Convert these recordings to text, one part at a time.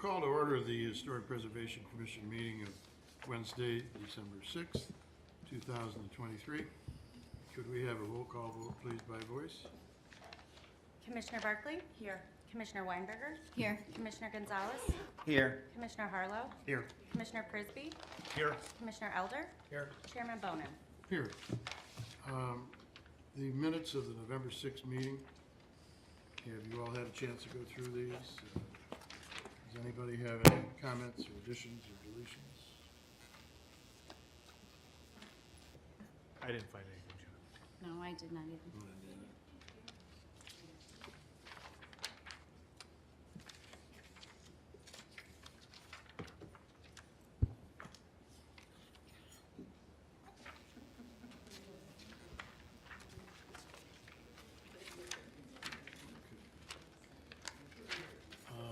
call to order the Historic Preservation Commission meeting of Wednesday, December 6th, 2023. Could we have a roll call vote, please, by voice? Commissioner Barkley? Here. Commissioner Weinberger? Here. Commissioner Gonzalez? Here. Commissioner Harlow? Here. Commissioner Prisby? Here. Commissioner Elder? Here. Chairman Bonin? Here. The minutes of the November 6th meeting, have you all had a chance to go through these? Does anybody have any comments or additions or deletions? I didn't find anything, John. No, I did not either.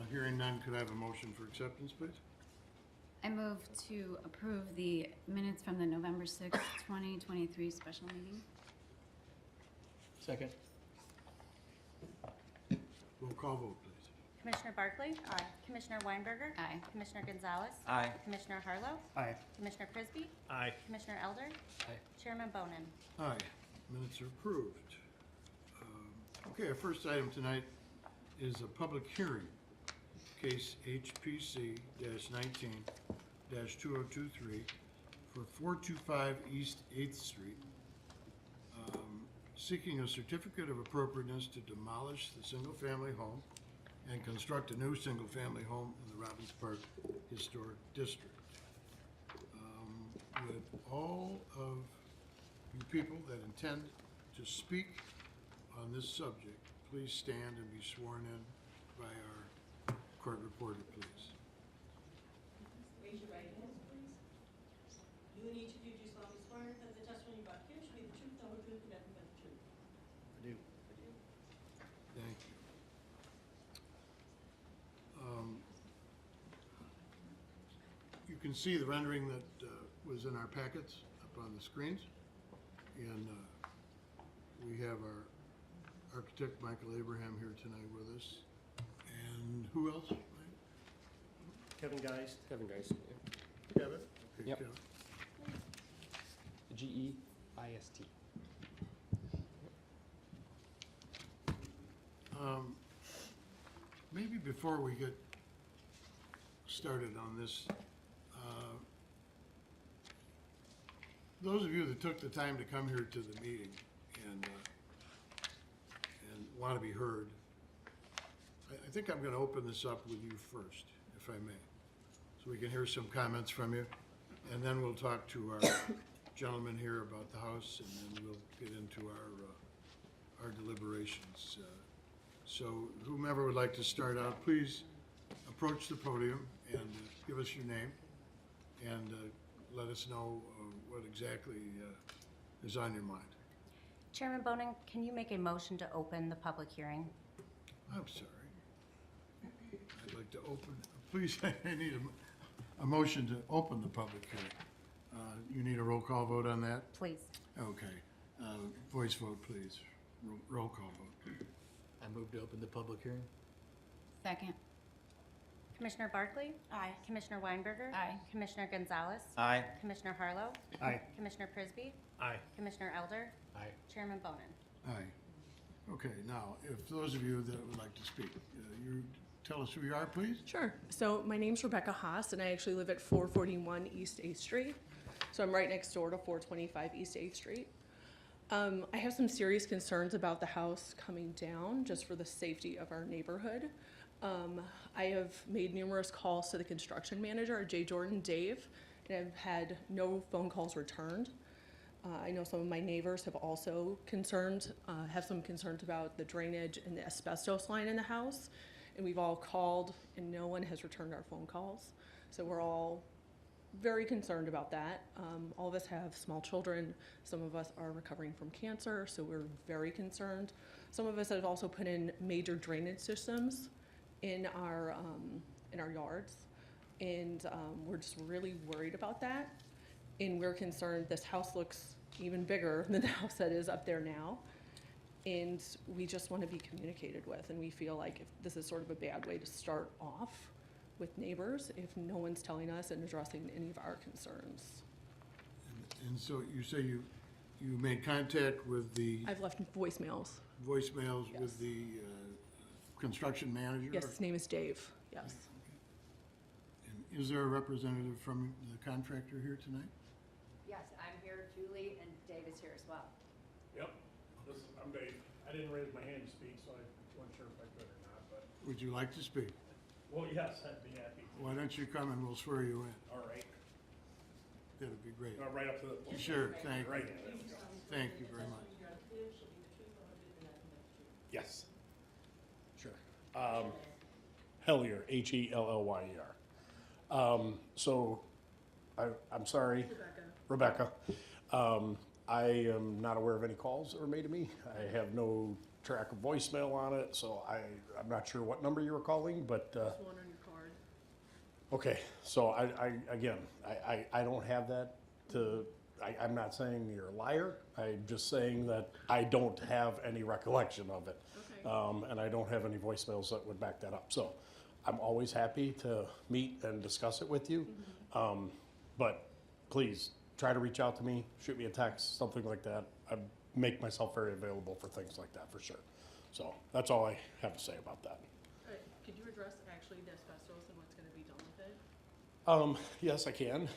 Hearing none, could I have a motion for acceptance, please? I move to approve the minutes from the November 6th, 2023 special meeting. Second. Roll call vote, please. Commissioner Barkley? Aye. Commissioner Weinberger? Aye. Commissioner Gonzalez? Aye. Commissioner Harlow? Aye. Commissioner Prisby? Aye. Commissioner Elder? Aye. Chairman Bonin? Aye, minutes are approved. Okay, our first item tonight is a public hearing, case HPC-19-2023 for 425 East 8th Street, seeking a certificate of appropriateness to demolish the single-family home and construct a new single-family home in the Robbins Park Historic District. Would all of you people that intend to speak on this subject, please stand and be sworn in by our court reporter, please. Raise your right hands, please. You and each of you do solemnly swear that the testimony you about here should be the truth, the whole truth, and nothing but the truth. I do. Thank you. You can see the rendering that was in our packets up on the screens. And we have our architect, Michael Abraham, here tonight with us. And who else? Kevin Geist. Kevin Geist. Kevin? Okay, Yep. Kevin. Geist. Maybe before we get started on this, those of you that took the time to come here to the meeting and want to be heard, I think I'm going to open this up with you first, if I may, so we can hear some comments from you, and then we'll talk to our gentleman here about the house, and then we'll get into our deliberations. So whomever would like to start out, please approach the podium and give us your name and let us know what exactly is on your mind. Chairman Bonin, can you make a motion to open the public hearing? I'm sorry. I'd like to open, please, I need a motion to open the public hearing. You need a roll call vote on that? Please. Okay. Voice vote, please. Roll call vote. I move to open the public hearing. Second. Commissioner Barkley? Aye. Commissioner Weinberger? Aye. Commissioner Gonzalez? Aye. Commissioner Harlow? Aye. Commissioner Prisby? Aye. Commissioner Elder? Aye. Chairman Bonin? Aye. Okay, now, if those of you that would like to speak, you tell us who you are, please. Sure. So my name's Rebecca Haas, and I actually live at 441 East 8th Street. So I'm right next door to 425 East 8th Street. I have some serious concerns about the house coming down just for the safety of our neighborhood. I have made numerous calls to the construction manager, J. Jordan Dave, and I've had no phone calls returned. I know some of my neighbors have also have some concerns about the drainage and the asbestos line in the house. And we've all called and no one has returned our phone calls. So we're all very concerned about that. All of us have small children. Some of us are recovering from cancer, so we're very concerned. Some of us have also put in major drainage systems in our yards, and we're just really worried about that. And we're concerned this house looks even bigger than the house that is up there now. And we just want to be communicated with, and we feel like if this is sort of a bad way to start off with neighbors if no one's telling us and addressing any of our concerns. And so you say you made contact with the I've left voicemails. voicemails Yes. with the construction manager? Yes, his name is Dave, yes. And is there a representative from the contractor here tonight? Yes, I'm here, Julie, and Dave is here as well. Yep, I'm Dave. I didn't raise my hand to speak, so I wasn't sure if I could or not, but, Would you like to speak? well, yes, I'd be happy to. Why don't you come and we'll swear you in? All right, That'd be great. right up to the podium. Sure, thank you. Right. Thank you very much. You're about to give, shall be the truth, the whole truth, and nothing but the truth. Yes. Sure. Hellier, Hellier. So, I'm sorry. Rebecca. I am not aware of any calls that were made to me. I have no track of voicemail on it, so I'm not sure what number you were calling, but, One on your card. okay, so I don't have that I'm not saying you're a liar. I'm just saying that I don't have any recollection of it. Okay. And I don't have any voicemails that would back that up. So I'm always happy to meet and discuss it with you. But please try to reach out to me, shoot me a text, something like that. I make myself very available for things like that for sure. So that's all I have to say about that. Could you address actually the asbestos and what's gonna be done with it? Yes, I can.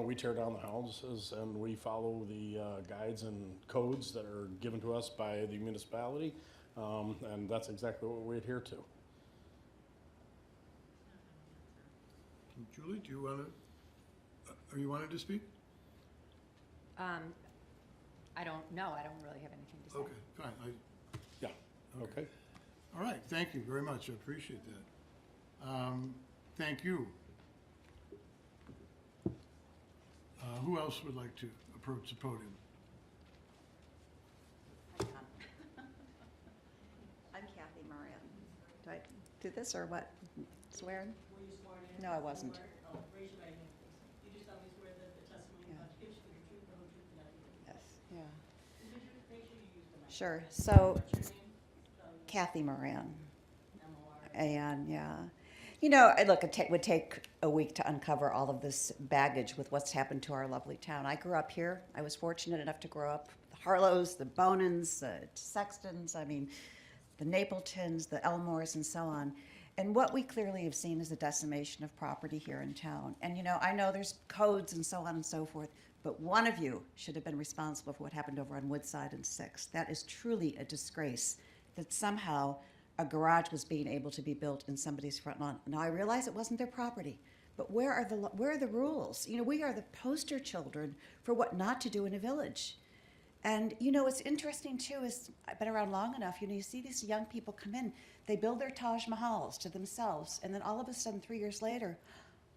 We tear down the houses and we follow the guides and codes that are given to us by the municipality. And that's exactly what we adhere to. Julie, do you want to, are you wanted to speak? I don't know, I don't really have anything to say. Okay, fine. Yeah, okay. All right, thank you very much. I appreciate that. Thank you. Who else would like to approach the podium? I'm Kathy Moran. Do I do this or what? Swearing? Were you sworn in? No, I wasn't. Oh, raise your right hand, please. You do solemnly swear that the testimony you're Yeah. about to give shall be the truth, the whole truth, and nothing but the truth. Yes. Yeah. And could you make sure you use the mic? Sure. So What's your name? Kathy Moran. M-O-R. And yeah. Look, it would take a week to uncover all of this baggage with what's happened to our lovely town. I grew up here. I was fortunate enough to grow up. The Harlows, the Bonans, the Sextons, the Napletons, the Elmores, and so on. And what we clearly have seen is a decimation of property here in town. And I know there's codes and so on and so forth, but one of you should have been responsible for what happened over on Woodside and 6th. That is truly a disgrace that somehow a garage was being able to be built in somebody's front lawn. Now, I realize it wasn't their property, but where are the rules? We are the poster children for what not to do in a village. And, what's interesting, too, is I've been around long enough, you see these young people come in, they build their Taj Mahals to themselves, and then all of a sudden, 3 years later,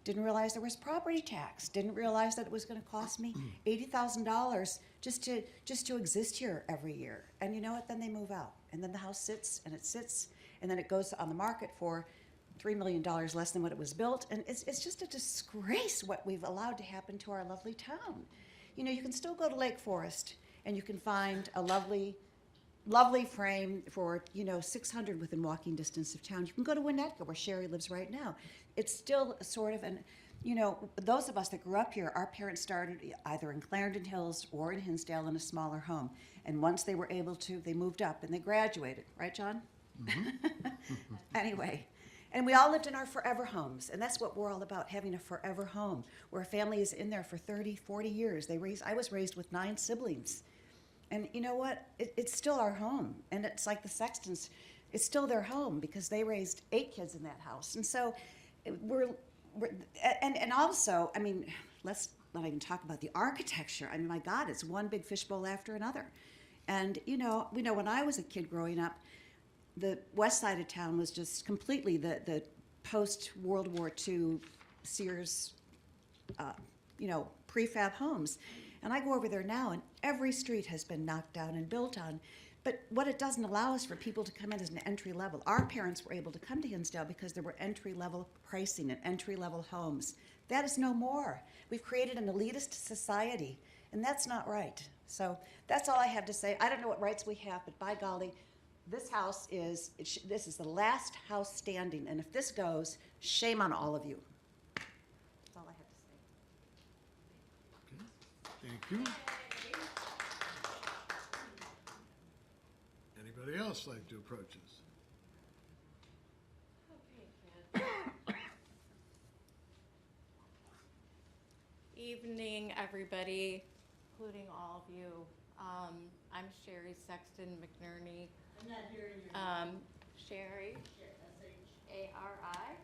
didn't realize there was property tax, didn't realize that it was going to cost me $80,000 just to exist here every year. And you know what? Then they move out. And then the house sits, and then it goes on the market for $3 million less than what it was built. And it's just a disgrace what we've allowed to happen to our lovely town. You can still go to Lake Forest, and you can find a lovely frame for, $600 within walking distance of town. You can go to Winnetka, where Sherry lives right now. It's still sort of those of us that grew up here, our parents started either in Clarendon Hills or in Hinsdale in a smaller home. And once they were able to, they moved up and they graduated. Right, John? Anyway. And we all lived in our forever homes. And that's what we're all about, having a forever home, where a family is in there for 30, 40 years. I was raised with 9 siblings. And you know what? It's still our home. And it's like the Sextons, it's still their home because they raised 8 kids in that house. And so and also, let's not even talk about the architecture. My God, it's one big fishbowl after another. And we know when I was a kid growing up, the west side of town was just completely the post-World War II Sears, prefab homes. And I go over there now, and every street has been knocked down and built on. But what it doesn't allow is for people to come in as an entry level. Our parents were able to come to Hinsdale because there were entry level pricing and entry level homes. That is no more. We've created an elitist society, and that's not right. So that's all I have to say. I don't know what rights we have, but by golly, this house is, this is the last house standing, and if this goes, shame on all of you. That's all I have to say. Thank you. Anybody else like to approach us? Evening, everybody, including all of you. I'm Sherry Sexton McNerney. I'm not hearing your Sherry, S-H. ARI-SEXTON,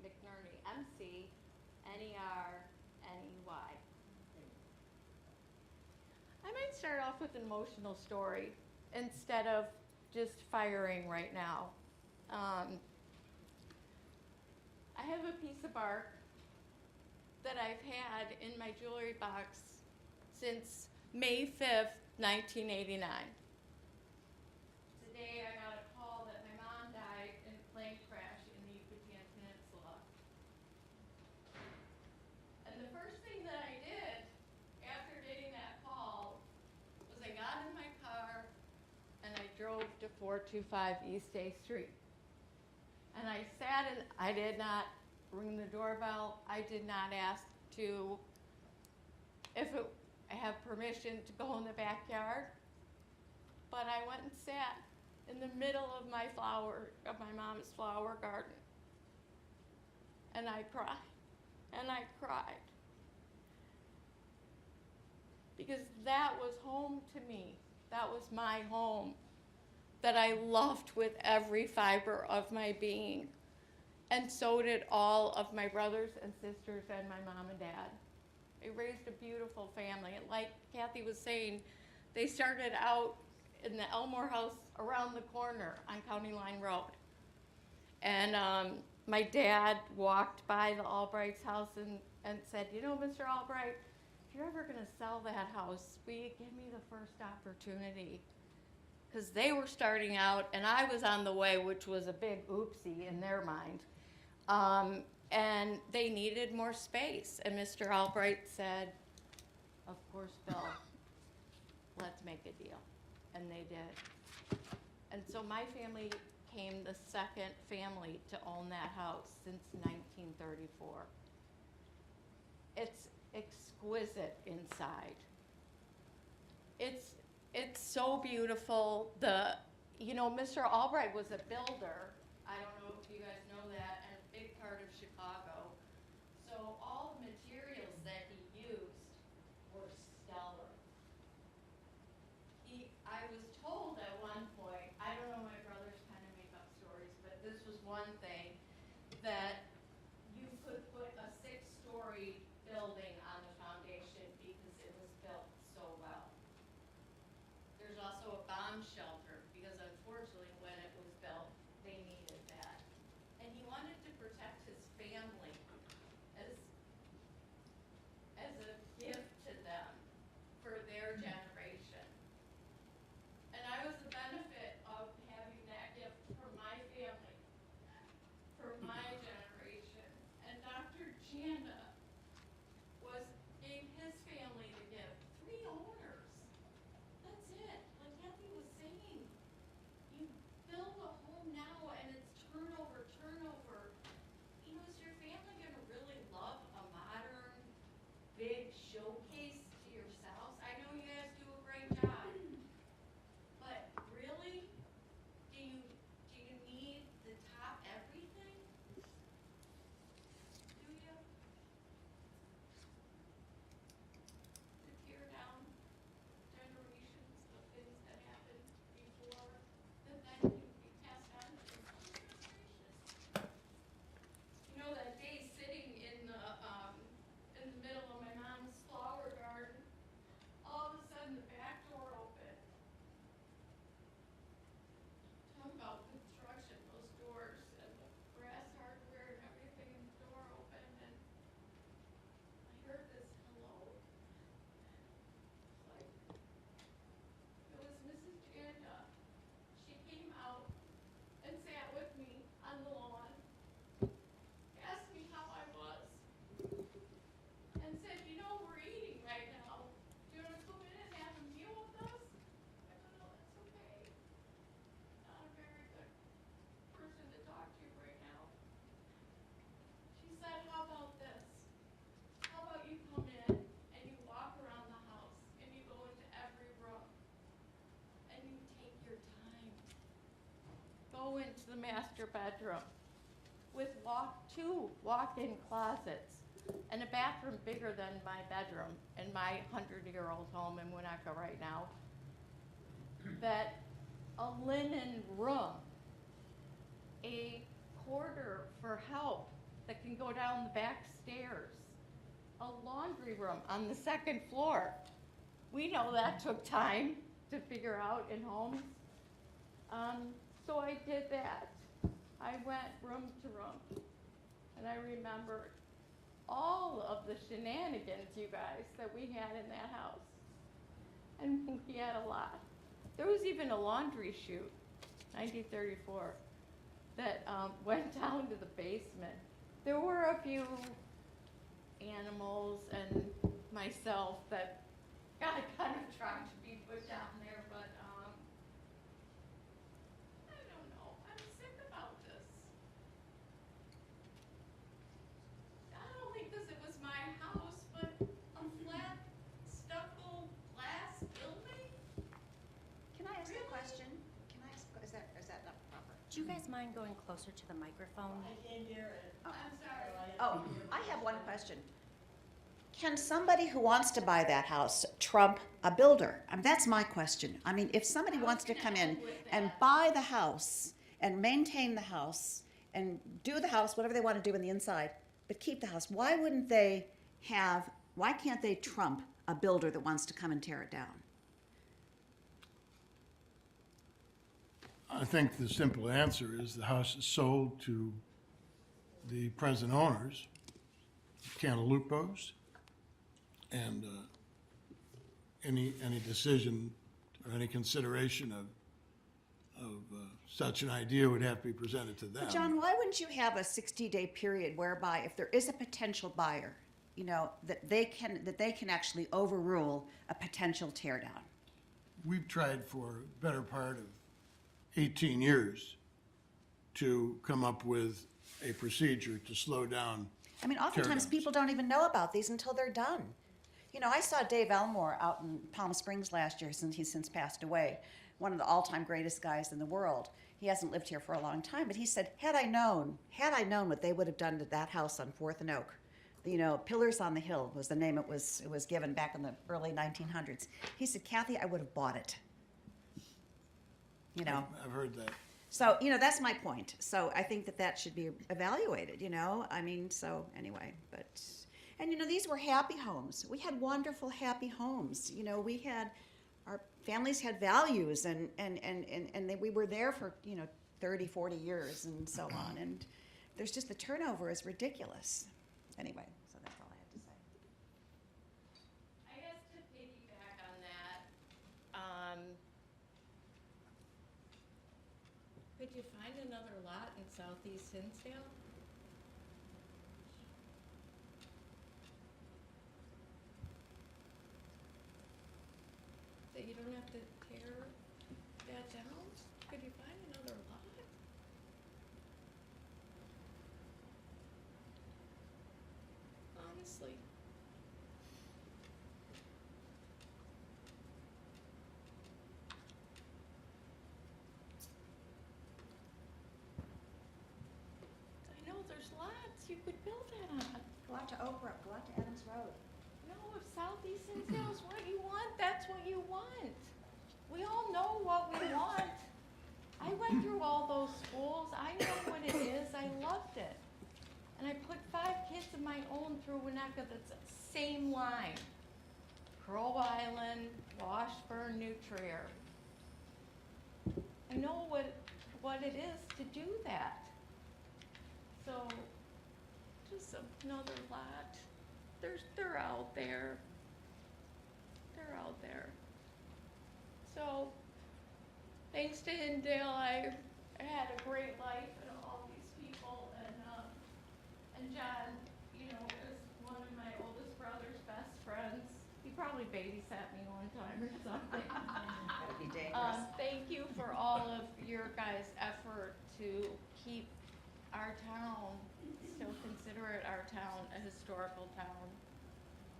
McNerney, McNerney. I might start off with an emotional story instead of just firing right now. I have a piece of bark that I've had in my jewelry box since May 5th, 1989. Today I got a call that my mom died in a plane crash in the Yucatan Peninsula. And the first thing that I did after getting that call was I got in my car and I drove to 425 East A Street. And I sat and I did not ring the doorbell. I did not ask to, I have permission to go in the backyard. But I went and sat in the middle of my mom's flower garden. And I cried, and I cried. Because that was home to me. That was my home that I loved with every fiber of my being. And so did all of my brothers and sisters and my mom and dad. They raised a beautiful family. And like Kathy was saying, they started out in the Elmore house around the corner on County Line Road. And my dad walked by the Albright's house and said, you know, Mr. Albright, if you're ever gonna sell that house, will you give me the first opportunity? Because they were starting out and I was on the way, which was a big oopsie in their mind. And they needed more space. And Mr. Albright said, of course, Bill, let's make a deal. And they did. And so my family became the second family to own that house since 1934. It's exquisite inside. It's so beautiful. Mr. Albright was a builder. I don't know if you guys know that, and a big part of Chicago. So all the materials that he used were stellar. I was told at one point, I don't know, my brothers kind of make up stories, but this was one thing, that you could put a 6-story building on the foundation because it was built so well. There's also a bomb shelter because unfortunately when it was built, they needed that. And he wanted to protect his family as a gift to them for their generation. And I was the benefit of having that gift for my family, for my generation. And Dr. Janda gave his family the gift. 3 owners. That's it. Like Kathy was saying, go into the master bedroom with two walk-in closets and a bathroom bigger than my bedroom in my 100-year-old home in Winnetka right now. That a linen room, a quarter for help that can go down the back stairs, a laundry room on the second floor. We know that took time to figure out in homes. So I did that. I went room to room, and I remembered all of the shenanigans, you guys, that we had in that house. And we had a lot. There was even a laundry chute, 1934, that went down to the basement. There were a few animals and myself that got kind of tried to be put down there, but I don't know. I'm sick about this. Not only because it was my house, but a flat stucco glass building. Can I ask Really? a question? Can I ask, is that not proper? Do you guys mind going closer to the microphone? I can't hear it. I'm sorry. Oh, I have one question. Can somebody who wants to buy that house trump a builder? That's my question. I mean, if somebody wants to come in and buy the house and maintain the house and do the house, whatever they want to do in the inside, but keep the house, why can't they trump a builder that wants to come and tear it down? I think the simple answer is the house is sold to the present owners, Cantalupos, and any decision or any consideration of such an idea would have to be presented to them. But John, why wouldn't you have a 60-day period whereby if there is a potential buyer, that they can actually overrule a potential tear down? We've tried for a better part of 18 years to come up with a procedure to slow down. I mean, oftentimes teardowns. people don't even know about these until they're done. I saw Dave Elmore out in Palm Springs last year, since he's since passed away, one of the all-time greatest guys in the world. He hasn't lived here for a long time, but he said, had I known what they would have done to that house on 4th and Oak, Pillars on the Hill was the name it was given back in the early 1900s. He said, Kathy, I would have bought it. I've heard that. So, that's my point. So I think that should be evaluated, so anyway, but, and these were happy homes. We had wonderful, happy homes. Our families had values and we were there for, 30, 40 years and so on. And there's just, the turnover is ridiculous. Anyway, so that's all I had to say. I guess to piggyback on that, could you find another lot in Southeast Hinsdale? That you don't have to tear that down? Could you find another lot? Honestly. I know there's lots you could build that on. Go out to Oak Brook, go out to Evans Road. No, if Southeast Hinsdale is what you want, that's what you want. We all know what we want. I went through all those schools. I know what it is. I loved it. And I put 5 kids of my own through Winnetka that's the same line. Crow Island, Washburn, New Trier. I know what it is to do that. So, just another lot. They're out there. They're out there. So, thanks to Hindale, I had a great life and all these people, and John, is one of my oldest brother's best friends. He probably babysat me one time or something. That would be dangerous. Thank you for all of your guys' effort to keep our town, still consider it our town, a historical town.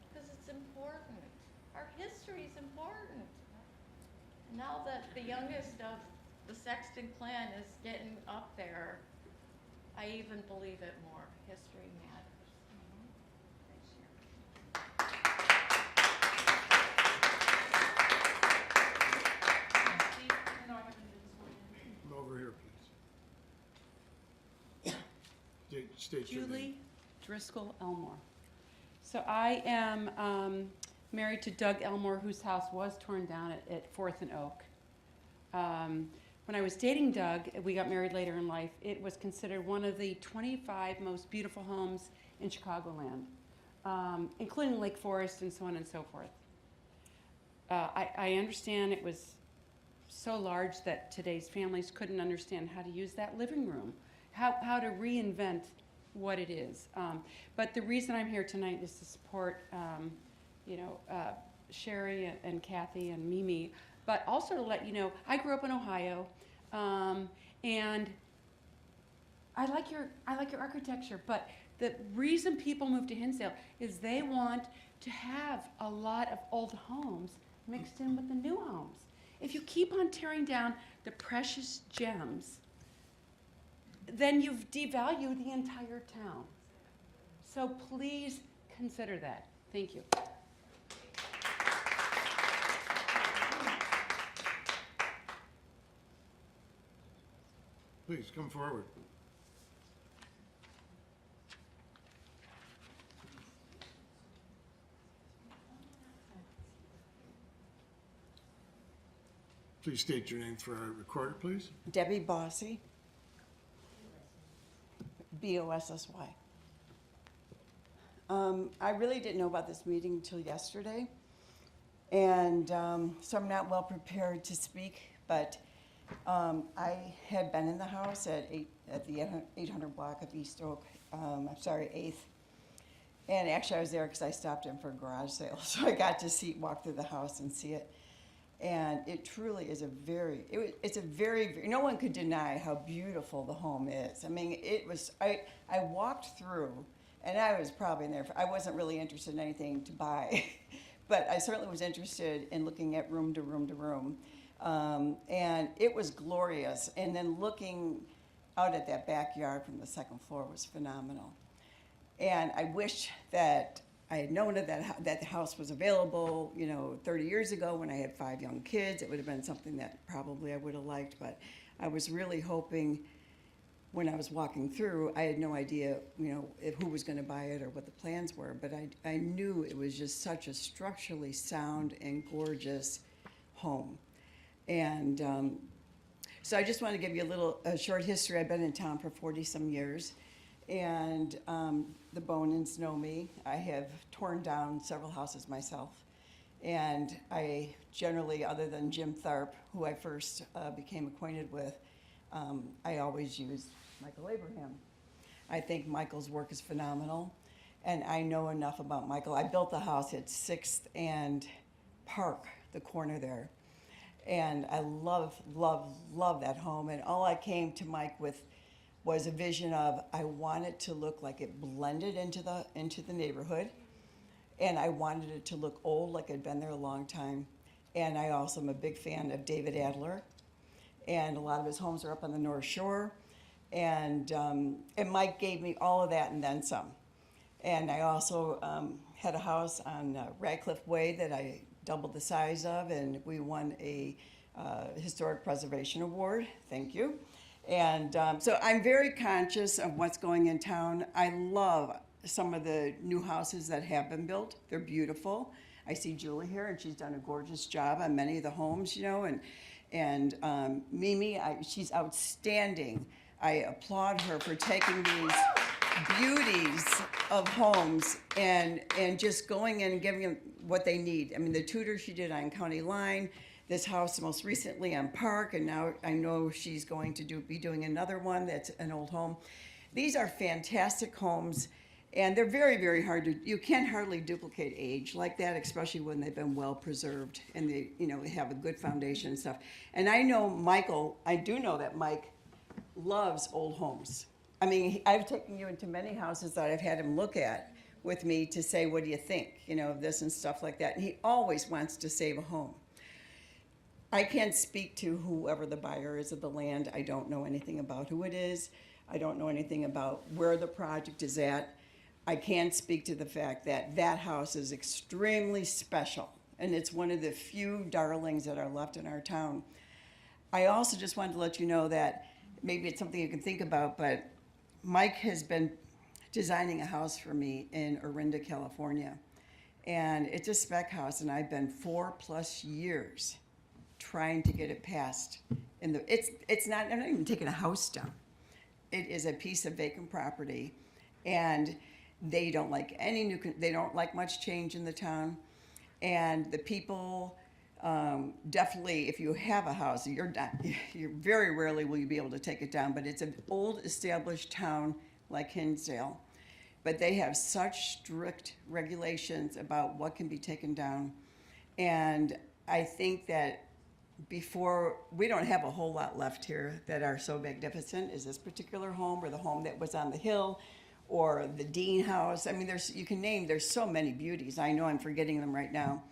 Because it's important. Our history is important. Now that the youngest of the Sexton clan is getting up there, I even believe it more. History matters. Come over here, please. State your name. Julie Driscoll Elmore. So I am married to Doug Elmore, whose house was torn down at 4th and Oak. When I was dating Doug, we got married later in life, it was considered one of the 25 most beautiful homes in Chicagoland, including Lake Forest and so on and so forth. I understand it was so large that today's families couldn't understand how to use that living room, how to reinvent what it is. But the reason I'm here tonight is to support, Sherry and Kathy and Mimi, but also to let you know, I grew up in Ohio, and I like your architecture, but the reason people move to Hinsdale is they want to have a lot of old homes mixed in with the new homes. If you keep on tearing down the precious gems, then you've devalued the entire town. So please consider that. Thank you. Please, come forward. Please state your name for our recorder, please. Debbie Bossy, B-O-S-S-Y. I really didn't know about this meeting until yesterday, and so I'm not well prepared to speak, but I had been in the house at the 800 block of East Oak, 8th, and actually I was there because I stopped in for a garage sale, so I got to walk through the house and see it. And it truly is it's a very, no one could deny how beautiful the home is. I mean, I walked through, and I was probably in there, I wasn't really interested in anything to buy, but I certainly was interested in looking at room to room to room. And it was glorious. And then looking out at that backyard from the second floor was phenomenal. And I wish that I had known that the house was available, 30 years ago when I had 5 young kids. It would have been something that probably I would have liked, but I was really hoping when I was walking through, I had no idea, who was going to buy it or what the plans were, but I knew it was just such a structurally sound and gorgeous home. And so I just want to give you a short history. I've been in town for 40-some years. And the Bonans know me. I have torn down several houses myself. And I generally, other than Jim Tharp, who I first became acquainted with, I always use Michael Abraham. I think Michael's work is phenomenal. And I know enough about Michael. I built the house at 6th and Park, the corner there. And I love, love, love that home. And all I came to Mike with was a vision of I want it to look like it blended into the neighborhood, and I wanted it to look old, like I'd been there a long time. And I also am a big fan of David Adler, and a lot of his homes are up on the North Shore, and Mike gave me all of that and then some. And I also had a house on Radcliffe Way that I doubled the size of, and we won a Historic Preservation Award. Thank you. And so I'm very conscious of what's going in town. I love some of the new houses that have been built. They're beautiful. I see Julie here, and she's done a gorgeous job on many of the homes, and Mimi, she's outstanding. I applaud her for taking these beauties of homes and just going in and giving them what they need. I mean, the Tudor she did on County Line, this house most recently on Park, and now I know she's going to be doing another one that's an old home. These are fantastic homes, and they're very, very hard you can hardly duplicate age like that, especially when they've been well preserved and they have a good foundation and stuff. And I do know that Mike loves old homes. I mean, I've taken you into many houses that I've had him look at with me to say, what do you think, of this and stuff like that. And he always wants to save a home. I can't speak to whoever the buyer is of the land. I don't know anything about who it is. I don't know anything about where the project is at. I can speak to the fact that that house is extremely special, and it's one of the few darlings that are left in our town. I also just wanted to let you know that maybe it's something you can think about, but Mike has been designing a house for me in Orinda, California. And it's a spec house, and I've been 4+ years trying to get it passed. It's not, I'm not even taking a house down. It is a piece of vacant property, and they don't like they don't like much change in the town. And the people, definitely, if you have a house, you're very rarely will you be able to take it down, but it's an old established town like Hinsdale. But they have such strict regulations about what can be taken down. And I think that we don't have a whole lot left here that are so magnificent as this particular home, or the home that was on the hill, or the Dean house. I mean, there's so many beauties. I know I'm forgetting them right now.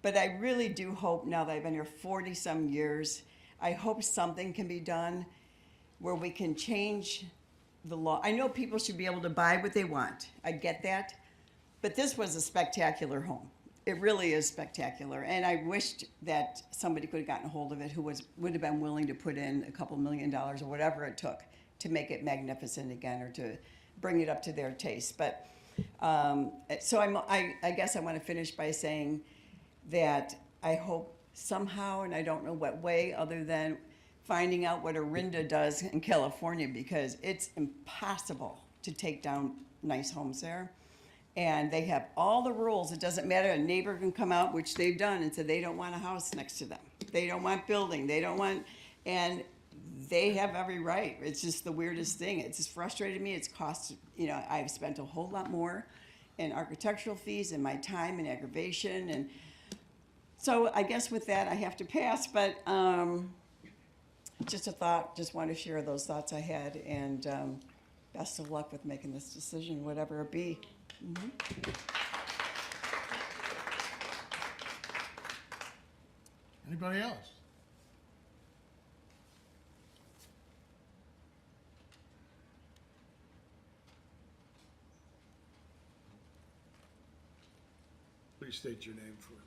But I really do hope, now that I've been here 40-some years, I hope something can be done where we can change the law. I know people should be able to buy what they want. I get that. But this was a spectacular home. It really is spectacular. And I wished that somebody could have gotten a hold of it who would have been willing to put in a couple $1 million or whatever it took to make it magnificent again, or to bring it up to their taste. But so I guess I want to finish by saying that I hope somehow, and I don't know what way, other than finding out what Orinda does in California, because it's impossible to take down nice homes there. And they have all the rules. It doesn't matter. A neighbor can come out, which they've done, and said they don't want a house next to them. They don't want building. They don't want, and they have every right. It's just the weirdest thing. It's just frustrated me. It's cost, I've spent a whole lot more in architectural fees and my time and aggravation. And so I guess with that, I have to pass. But just a thought, just want to share those thoughts I had. And best of luck with making this decision, whatever it be. Mm-hmm. Anybody else? Please state your name for the.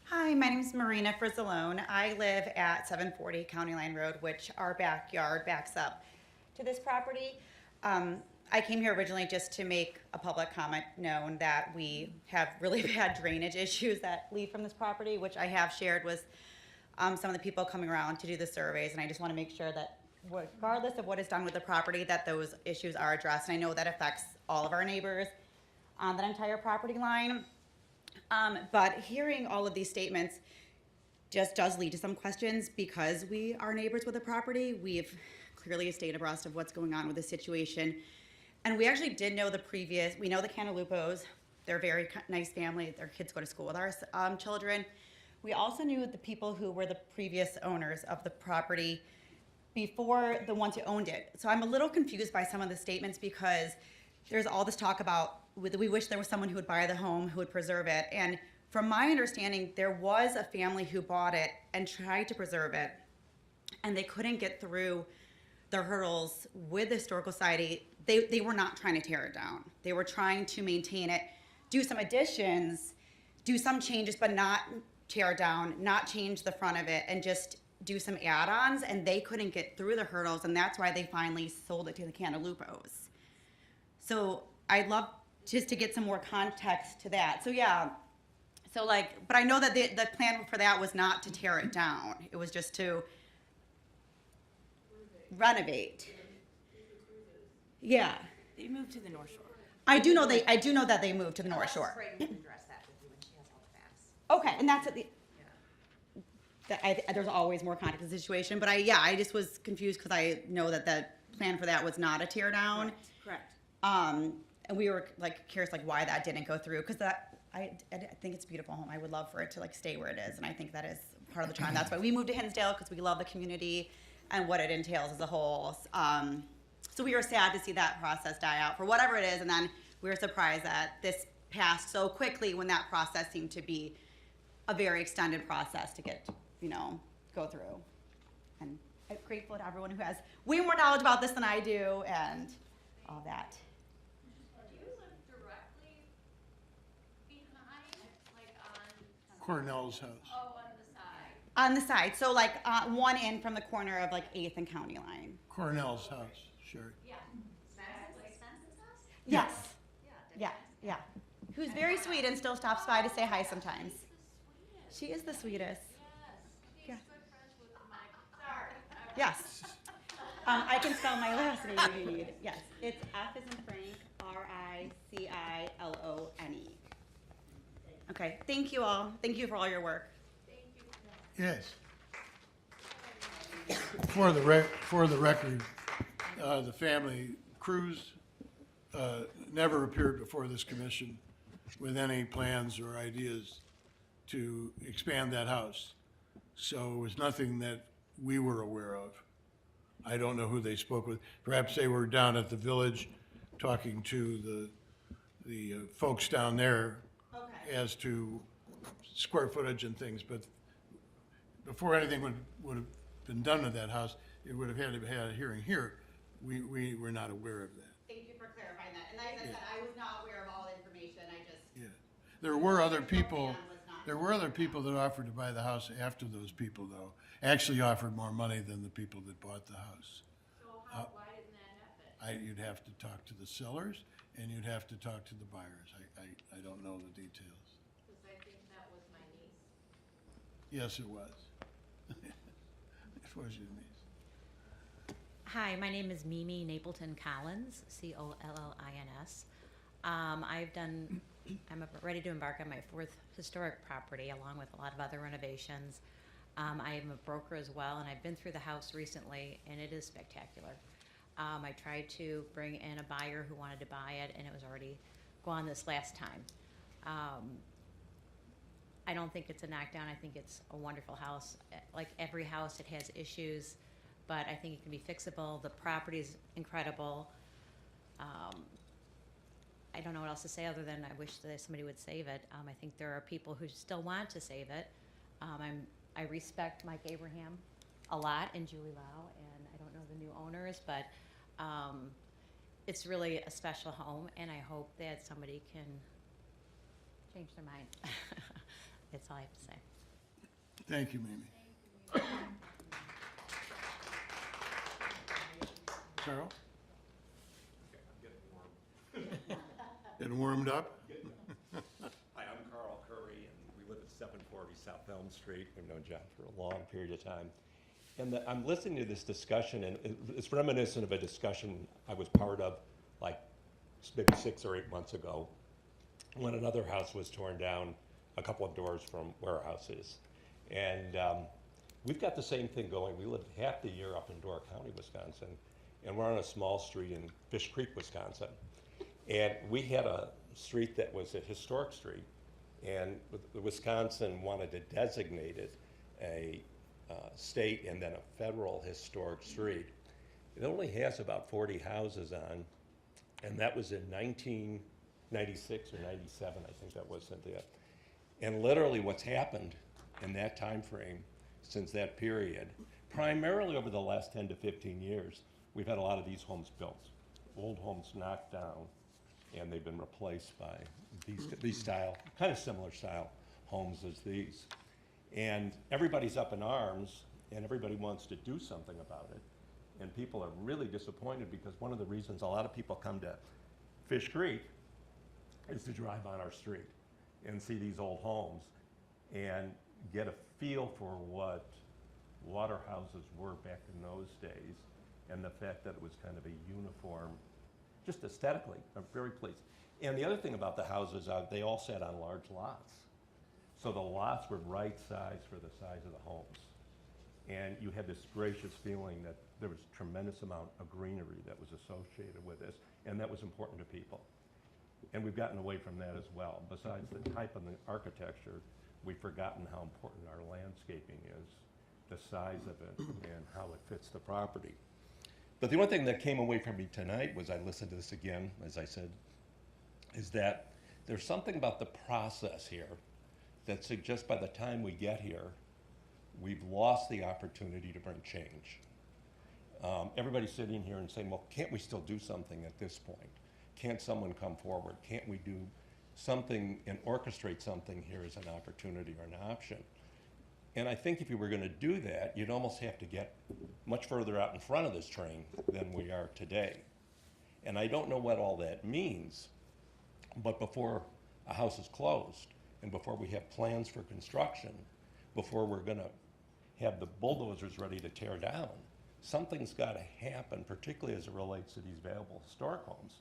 Hi, my name is Marina Frizzalone. I live at 740 County Line Road, which our backyard backs up to this property. I came here originally just to make a public comment known that we have really bad drainage issues that lead from this property, which I have shared with some of the people coming around to do the surveys. And I just want to make sure that regardless of what is done with the property, that those issues are addressed. And I know that affects all of our neighbors on that entire property line. But hearing all of these statements just does lead to some questions, because we are neighbors with the property. We've clearly stayed abreast of what's going on with the situation. And we actually did know we know the Cantalupos. They're a very nice family. Their kids go to school with our children. We also knew the people who were the previous owners of the property before the ones who owned it. So I'm a little confused by some of the statements, because there's all this talk about we wish there was someone who would buy the home, who would preserve it. And from my understanding, there was a family who bought it and tried to preserve it, and they couldn't get through the hurdles with the Historical Society. They were not trying to tear it down. They were trying to maintain it, do some additions, do some changes, but not tear it down, not change the front of it, and just do some add-ons. And they couldn't get through the hurdles, and that's why they finally sold it to the Cantalupos. So I'd love just to get some more context to that. So yeah, but I know that the plan for that was not to tear it down. It was just to renovate. Yeah. They moved to the North Shore. I do know that they moved to the North Shore. Afraid to address that with you when she has all the facts. Okay, and that's at the. There's always more context to the situation, but I just was confused, because I know that the plan for that was not a tear down. Correct. And we were curious why that didn't go through, because I think it's a beautiful home. I would love for it to stay where it is, and I think that is part of the charm. That's why we moved to Hinsdale, because we love the community and what it entails as a whole. So we were sad to see that process die out for whatever it is, and then we were surprised that this passed so quickly when that process seemed to be a very extended process to get go through. And I'm grateful to everyone who has way more knowledge about this than I do and all that. Do you live directly behind, like on? Cornell's house. Oh, on the side. On the side, so like one in from the corner of like 8th and County Line. Cornell's house, Sherry. Yeah. Spencer's house? Yes. Yeah. Yeah. Who's very sweet and still stops by to say hi sometimes. She is the sweetest. Yes. He's good friends with Mike. Sorry. Yes. I can spell my last name if you need. Yes. It's F as in Frank, Ricilone. Okay. Thank you all. Thank you for all your work. Yes. For the record, the family Cruz never appeared before this commission with any plans or ideas to expand that house. So it was nothing that we were aware of. I don't know who they spoke with. Perhaps they were down at the village talking to the folks down there as to square footage and things, but before anything would have been done to that house, it would have had to have had a hearing here. We were not aware of that. Thank you for clarifying that. And like I said, I was not aware of all the information. I just. Yeah. There were other people that offered to buy the house after those people, though. Actually offered more money than the people that bought the house. So why didn't that happen? You'd have to talk to the sellers and you'd have to talk to the buyers. I don't know the details. Because I think that was my niece. Yes, it was. It was your niece. Hi, my name is Mimi Napleton Collins, Collins. I'm ready to embark on my 4th historic property along with a lot of other renovations. I am a broker as well, and I've been through the house recently, and it is spectacular. I tried to bring in a buyer who wanted to buy it, and it was already gone this last time. I don't think it's a knockdown. I think it's a wonderful house. Like every house, it has issues, but I think it can be fixable. The property's incredible. I don't know what else to say other than I wish that somebody would save it. I think there are people who still want to save it. I respect Mike Abraham a lot and Julie Lau, and I don't know the new owners, but it's really a special home, and I hope that somebody can change their mind. That's all I have to say. Thank you, Mimi. Carl? Getting warmed up? Hi, I'm Carl Curry, and we live at 740 South Elm Street. We've known John for a long period of time. And I'm listening to this discussion, and it's reminiscent of a discussion I was part of like maybe 6 or 8 months ago when another house was torn down a couple of doors from where our house is. And we've got the same thing going. We live half the year up in Door County, Wisconsin, and we're on a small street in Fish Creek, Wisconsin. And we had a street that was a historic street, and Wisconsin wanted to designate it a state and then a federal historic street. It only has about 40 houses on, and that was in 1996 or 97, I think that was Cynthia. And literally what's happened in that time frame since that period, primarily over the last 10 to 15 years, we've had a lot of these homes built. Old homes knocked down, and they've been replaced by these style, kind of similar style homes as these. And everybody's up in arms, and everybody wants to do something about it. And people are really disappointed because one of the reasons a lot of people come to Fish Creek is to drive on our street and see these old homes and get a feel for what water houses were back in those days, and the fact that it was kind of a uniform, just aesthetically, I'm very pleased. And the other thing about the houses, they all sat on large lots. So the lots were right size for the size of the homes. And you had this gracious feeling that there was a tremendous amount of greenery that was associated with this, and that was important to people. And we've gotten away from that as well. Besides the type of the architecture, we've forgotten how important our landscaping is, the size of it, and how it fits the property. But the one thing that came away from me tonight was, I listened to this again, as I said, is that there's something about the process here that suggests by the time we get here, we've lost the opportunity to bring change. Everybody's sitting here and saying, well, can't we still do something at this point? Can't someone come forward? Can't we do something and orchestrate something here as an opportunity or an option? And I think if you were going to do that, you'd almost have to get much further out in front of this train than we are today. And I don't know what all that means, but before a house is closed and before we have plans for construction, before we're going to have the bulldozers ready to tear down, something's got to happen, particularly as it relates to these valuable historic homes,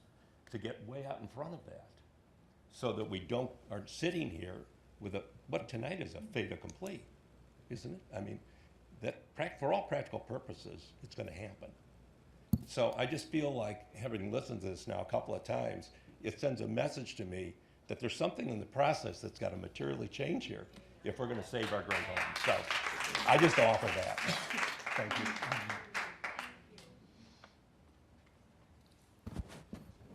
to get way out in front of that, so that we aren't sitting here with what tonight is a fait accompli, isn't it? I mean, for all practical purposes, it's going to happen. So I just feel like, having listened to this now a couple of times, it sends a message to me that there's something in the process that's got to materially change here if we're going to save our great homes. So I just offer that. Thank you.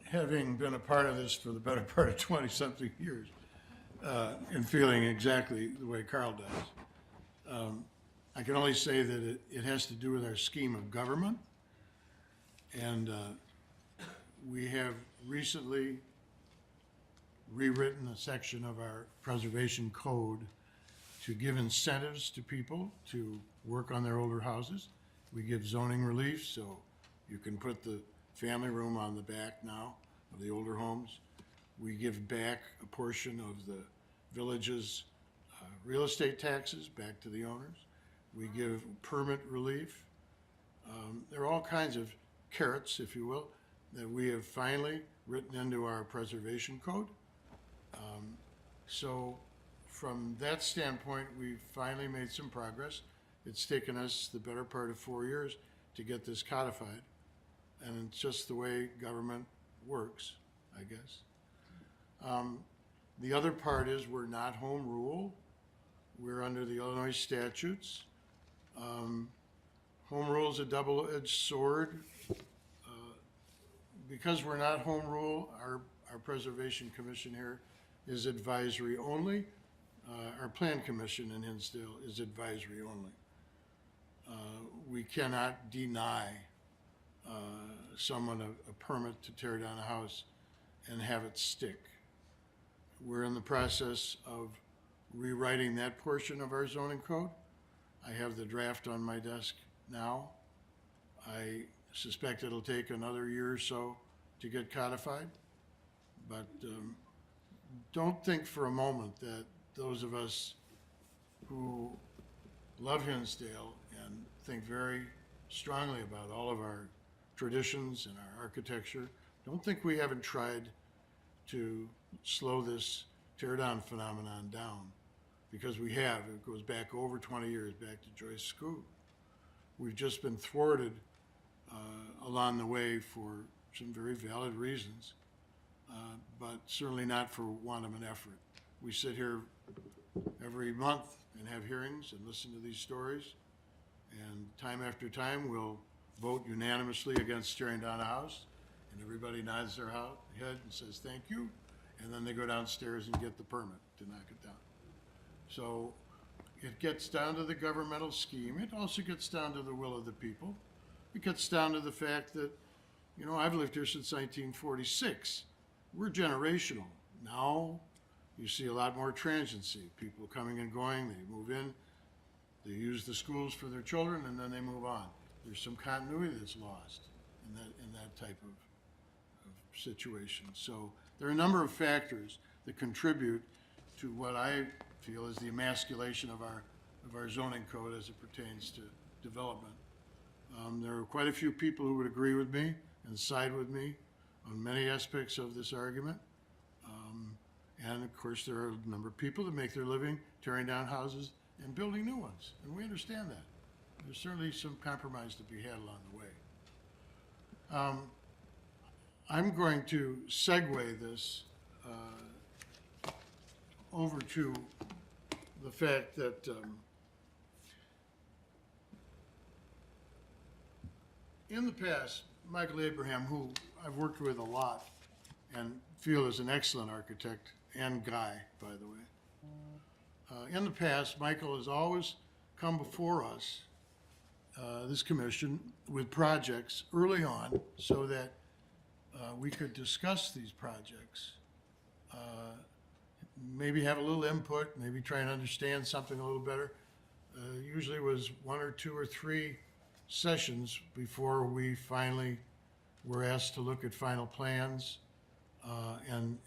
Having been a part of this for the better part of 20-something years, and feeling exactly the way Carl does, I can only say that it has to do with our scheme of government. And we have recently rewritten a section of our preservation code to give incentives to people to work on their older houses. We give zoning relief, so you can put the family room on the back now of the older homes. We give back a portion of the village's real estate taxes back to the owners. We give permit relief. There are all kinds of carrots, if you will, that we have finally written into our preservation code. So from that standpoint, we've finally made some progress. It's taken us the better part of 4 years to get this codified. And it's just the way government works, I guess. The other part is we're not home rule. We're under the Illinois statutes. Home rule is a double-edged sword. Because we're not home rule, our Preservation Commission here is advisory only. Our Plan Commission in Hinsdale is advisory only. We cannot deny someone a permit to tear down a house and have it stick. We're in the process of rewriting that portion of our zoning code. I have the draft on my desk now. I suspect it'll take another year or so to get codified, but don't think for a moment that those of us who love Hinsdale and think very strongly about all of our traditions and our architecture, don't think we haven't tried to slow this tear down phenomenon down, because we have. It goes back over 20 years, back to Joyce School. We've just been thwarted along the way for some very valid reasons, but certainly not for want of an effort. We sit here every month and have hearings and listen to these stories, and time after time we'll vote unanimously against tearing down a house, and everybody nods their head and says thank you, and then they go downstairs and get the permit to knock it down. So it gets down to the governmental scheme. It also gets down to the will of the people. It gets down to the fact that, you know, I've lived here since 1946. We're generational. Now you see a lot more transiency, people coming and going, they move in, they use the schools for their children, and then they move on. There's some continuity that's lost in that type of situation. So there are a number of factors that contribute to what I feel is the emasculation of our zoning code as it pertains to development. There are quite a few people who would agree with me and side with me on many aspects of this argument. And of course, there are a number of people that make their living tearing down houses and building new ones, and we understand that. There's certainly some compromise to be had along the way. I'm going to segue this over to the fact that in the past, Michael Abraham, who I've worked with a lot and feel is an excellent architect and guy, by the way. In the past, Michael has always come before us, this commission, with projects early on so that we could discuss these projects. Maybe have a little input, maybe try and understand something a little better. Usually it was 1 or 2 or 3 sessions before we finally were asked to look at final plans and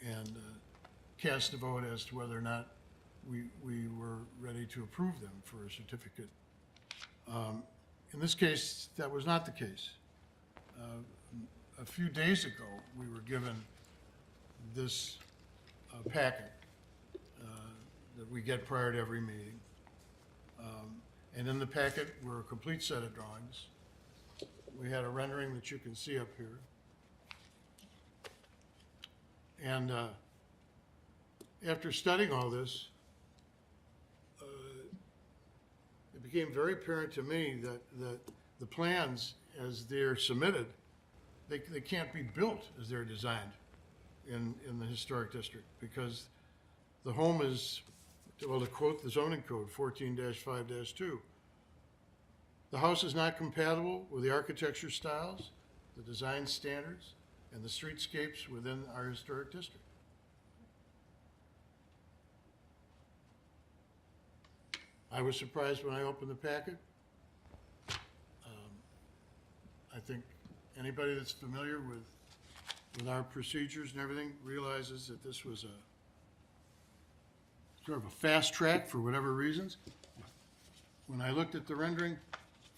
cast a vote as to whether or not we were ready to approve them for a certificate. In this case, that was not the case. A few days ago, we were given this packet that we get prior to every meeting. And in the packet were a complete set of drawings. We had a rendering that you can see up here. And after studying all this, it became very apparent to me that the plans, as they're submitted, they can't be built as they're designed in the historic district, because the home is, well, to quote the zoning code 14-5-2, the house is not compatible with the architecture styles, the design standards, and the streetscapes within our historic district. I was surprised when I opened the packet. I think anybody that's familiar with our procedures and everything realizes that this was a sort of a fast track for whatever reasons. When I looked at the rendering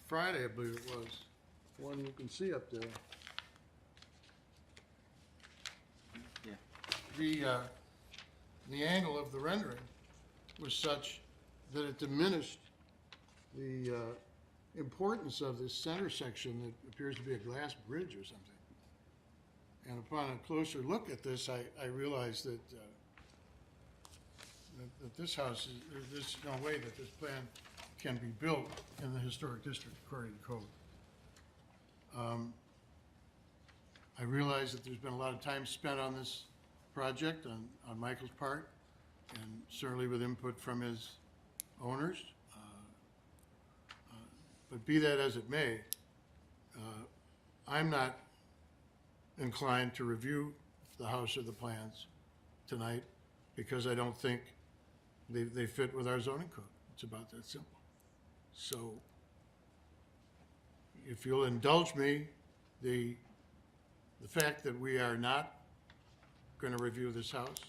Friday, I believe it was, one you can see up there. Yeah. The angle of the rendering was such that it diminished the importance of this center section that appears to be a glass bridge or something. And upon a closer look at this, I realized that that this house, there's no way that this plan can be built in the historic district according to code. I realize that there's been a lot of time spent on this project on Michael's part, and certainly with input from his owners. But be that as it may, I'm not inclined to review the house or the plans tonight because I don't think they fit with our zoning code. It's about that simple. So if you'll indulge me, the fact that we are not going to review this house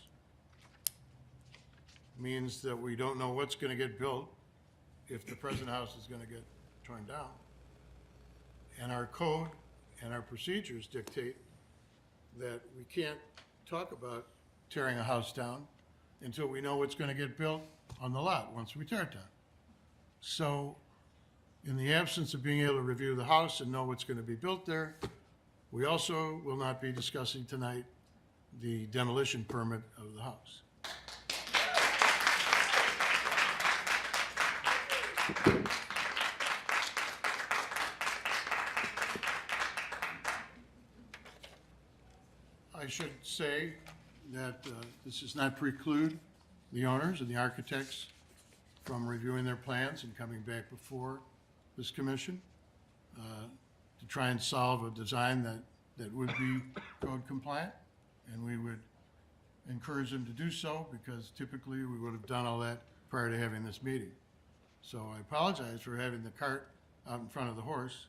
means that we don't know what's going to get built if the present house is going to get torn down. And our code and our procedures dictate that we can't talk about tearing a house down until we know what's going to get built on the lot once we tear it down. So in the absence of being able to review the house and know what's going to be built there, we also will not be discussing tonight the demolition permit of the house. I should say that this does not preclude the owners and the architects from reviewing their plans and coming back before this commission to try and solve a design that would be code compliant. And we would encourage them to do so because typically we would have done all that prior to having this meeting. So I apologize for having the cart out in front of the horse,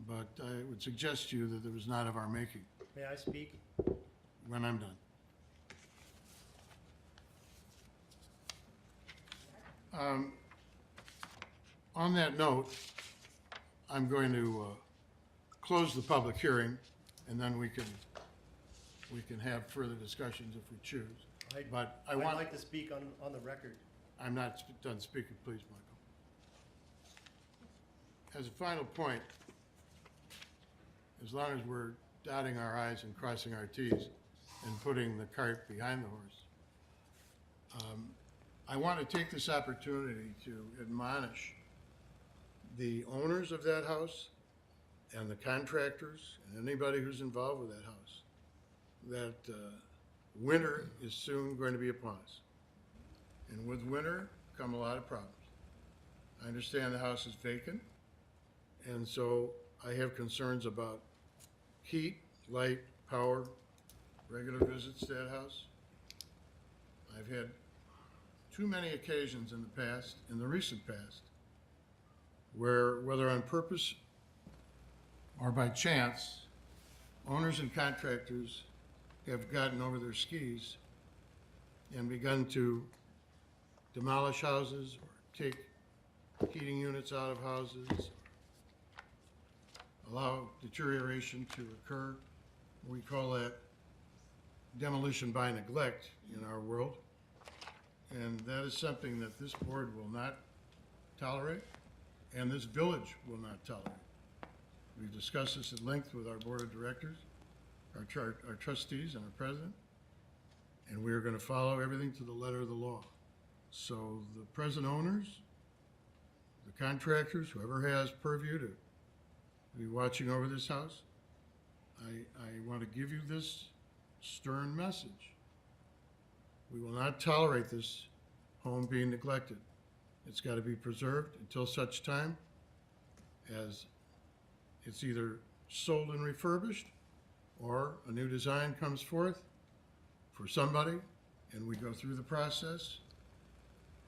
but I would suggest to you that it was not of our making. May I speak? When I'm done. On that note, I'm going to close the public hearing, and then we can have further discussions if we choose. But I'd like to speak on the record. I'm not done speaking, please, Michael. As a final point, as long as we're dotting our i's and crossing our t's and putting the cart behind the horse, I want to take this opportunity to admonish the owners of that house and the contractors and anybody who's involved with that house that winter is soon going to be upon us. And with winter come a lot of problems. I understand the house is vacant, and so I have concerns about heat, light, power, regular visits to that house. I've had too many occasions in the past, in the recent past, where, whether on purpose or by chance, owners and contractors have gotten over their skis and begun to demolish houses or take heating units out of houses, allow deterioration to occur. We call that demolition by neglect in our world. And that is something that this board will not tolerate, and this village will not tolerate. We've discussed this at length with our board of directors, our trustees, and our president, and we are going to follow everything to the letter of the law. So the present owners, the contractors, whoever has purview to be watching over this house, I want to give you this stern message. We will not tolerate this home being neglected. It's got to be preserved until such time as it's either sold and refurbished or a new design comes forth for somebody, and we go through the process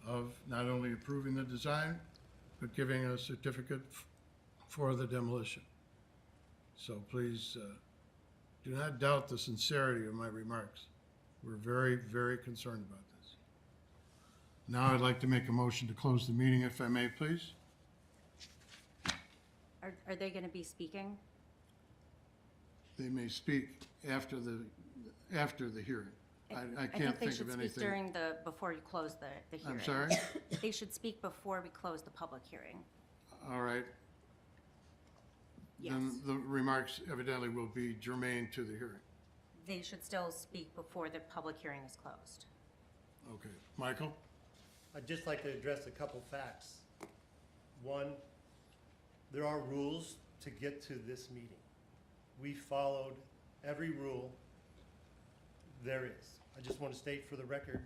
of not only approving the design, but giving a certificate for the demolition. So please do not doubt the sincerity of my remarks. We're very, very concerned about this. Now I'd like to make a motion to close the meeting, if I may, please. Are they going to be speaking? They may speak after the hearing. I can't think they think should of speak anything. during before you close the hearing. I'm sorry? They should speak before we close the public hearing. All right. Yes. Then the remarks evidently will be germane to the hearing. They should still speak before the public hearing is closed. Okay. Michael? I'd just like to address a couple facts. One, there are rules to get to this meeting. We followed every rule there is. I just want to state for the record,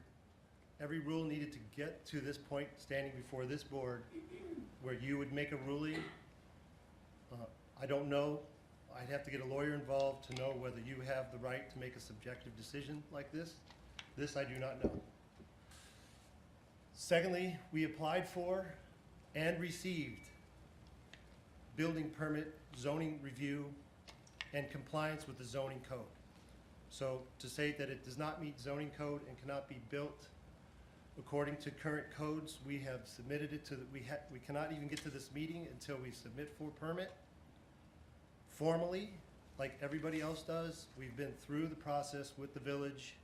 every rule needed to get to this point, standing before this board, where you would make a ruling. I don't know. I'd have to get a lawyer involved to know whether you have the right to make a subjective decision like this. This I do not know. Secondly, we applied for and received building permit, zoning review, and compliance with the zoning code. So to say that it does not meet zoning code and cannot be built according to current codes, we have submitted it to we cannot even get to this meeting until we submit for permit formally, like everybody else does. We've been through the process with the village.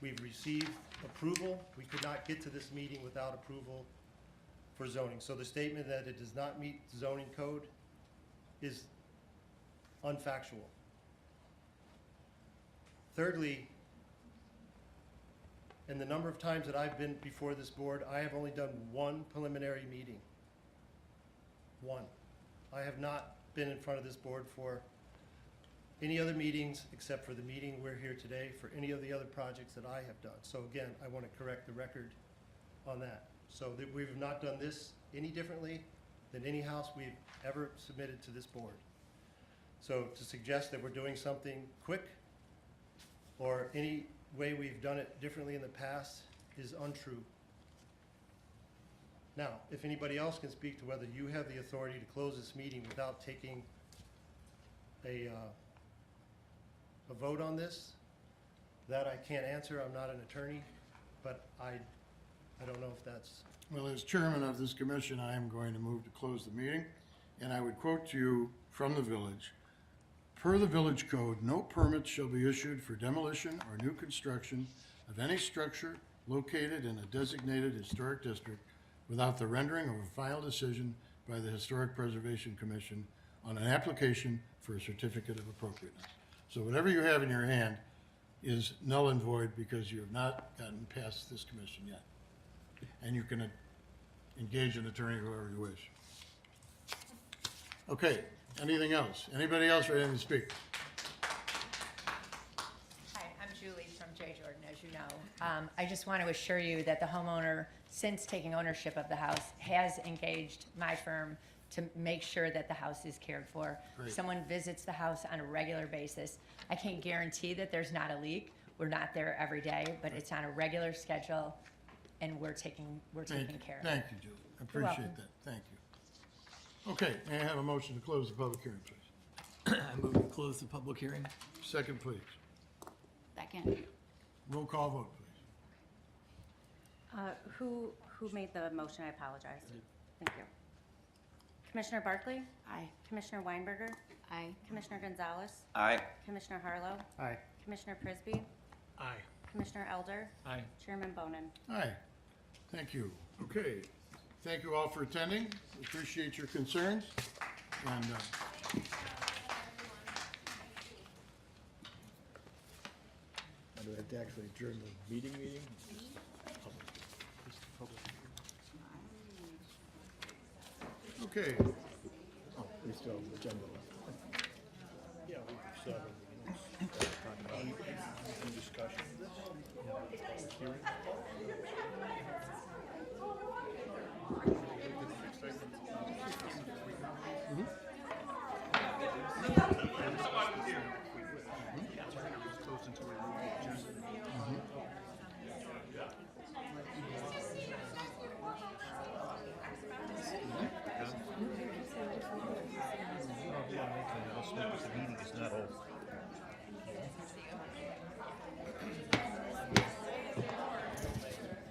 We've received approval. We could not get to this meeting without approval for zoning. So the statement that it does not meet zoning code is unfactual. Thirdly, in the number of times that I've been before this board, I have only done one preliminary meeting. One. I have not been in front of this board for any other meetings except for the meeting we're here today, for any of the other projects that I have done. So again, I want to correct the record on that. So that we have not done this any differently than any house we've ever submitted to this board. So to suggest that we're doing something quick or any way we've done it differently in the past is untrue. Now, if anybody else can speak to whether you have the authority to close this meeting without taking a vote on this, that I can't answer. I'm not an attorney, but I don't know if that's... Well, as chairman of this commission, I am going to move to close the meeting, and I would quote to you from the village. Per the village code, no permit shall be issued for demolition or new construction of any structure located in a designated historic district without the rendering of a final decision by the Historic Preservation Commission on an application for a certificate of appropriateness. So whatever you have in your hand is null and void because you have not gotten past this commission yet. And you can engage an attorney whoever you wish. Okay, anything else? Anybody else ready to speak? Hi, I'm Julie from J. Jordan, as you know. I just want to assure you that the homeowner, since taking ownership of the house, has engaged my firm to make sure that the house is cared for. Great. Someone visits the house on a regular basis. I can't guarantee that there's not a leak. We're not there every day, but it's on a regular schedule, and we're taking care of it. Thank you, Julie. I You're appreciate welcome. that. Thank you. Okay, may I have a motion to close the public hearing, please? I move to close the public hearing. Second, please. Second. Roll call vote, please. Who made the motion? I apologize. Thank you. Commissioner Barkley? Aye. Commissioner Weinberger? Aye. Commissioner Gonzalez? Aye. Commissioner Harlow? Aye. Commissioner Prisby? Aye. Commissioner Elder? Aye. Chairman Bonin? Aye. Thank you. Okay. Thank you all for attending. Appreciate your concerns. And Do I have to actually adjourn the meeting? okay. Oh, we still have the agenda. Yeah, we still have everything else. Any discussion of this? Public hearing?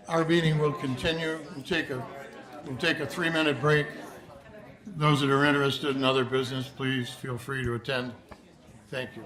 Our meeting will continue. We'll take a 3-minute break. Those that are interested in other business, please feel free to attend. Thank you.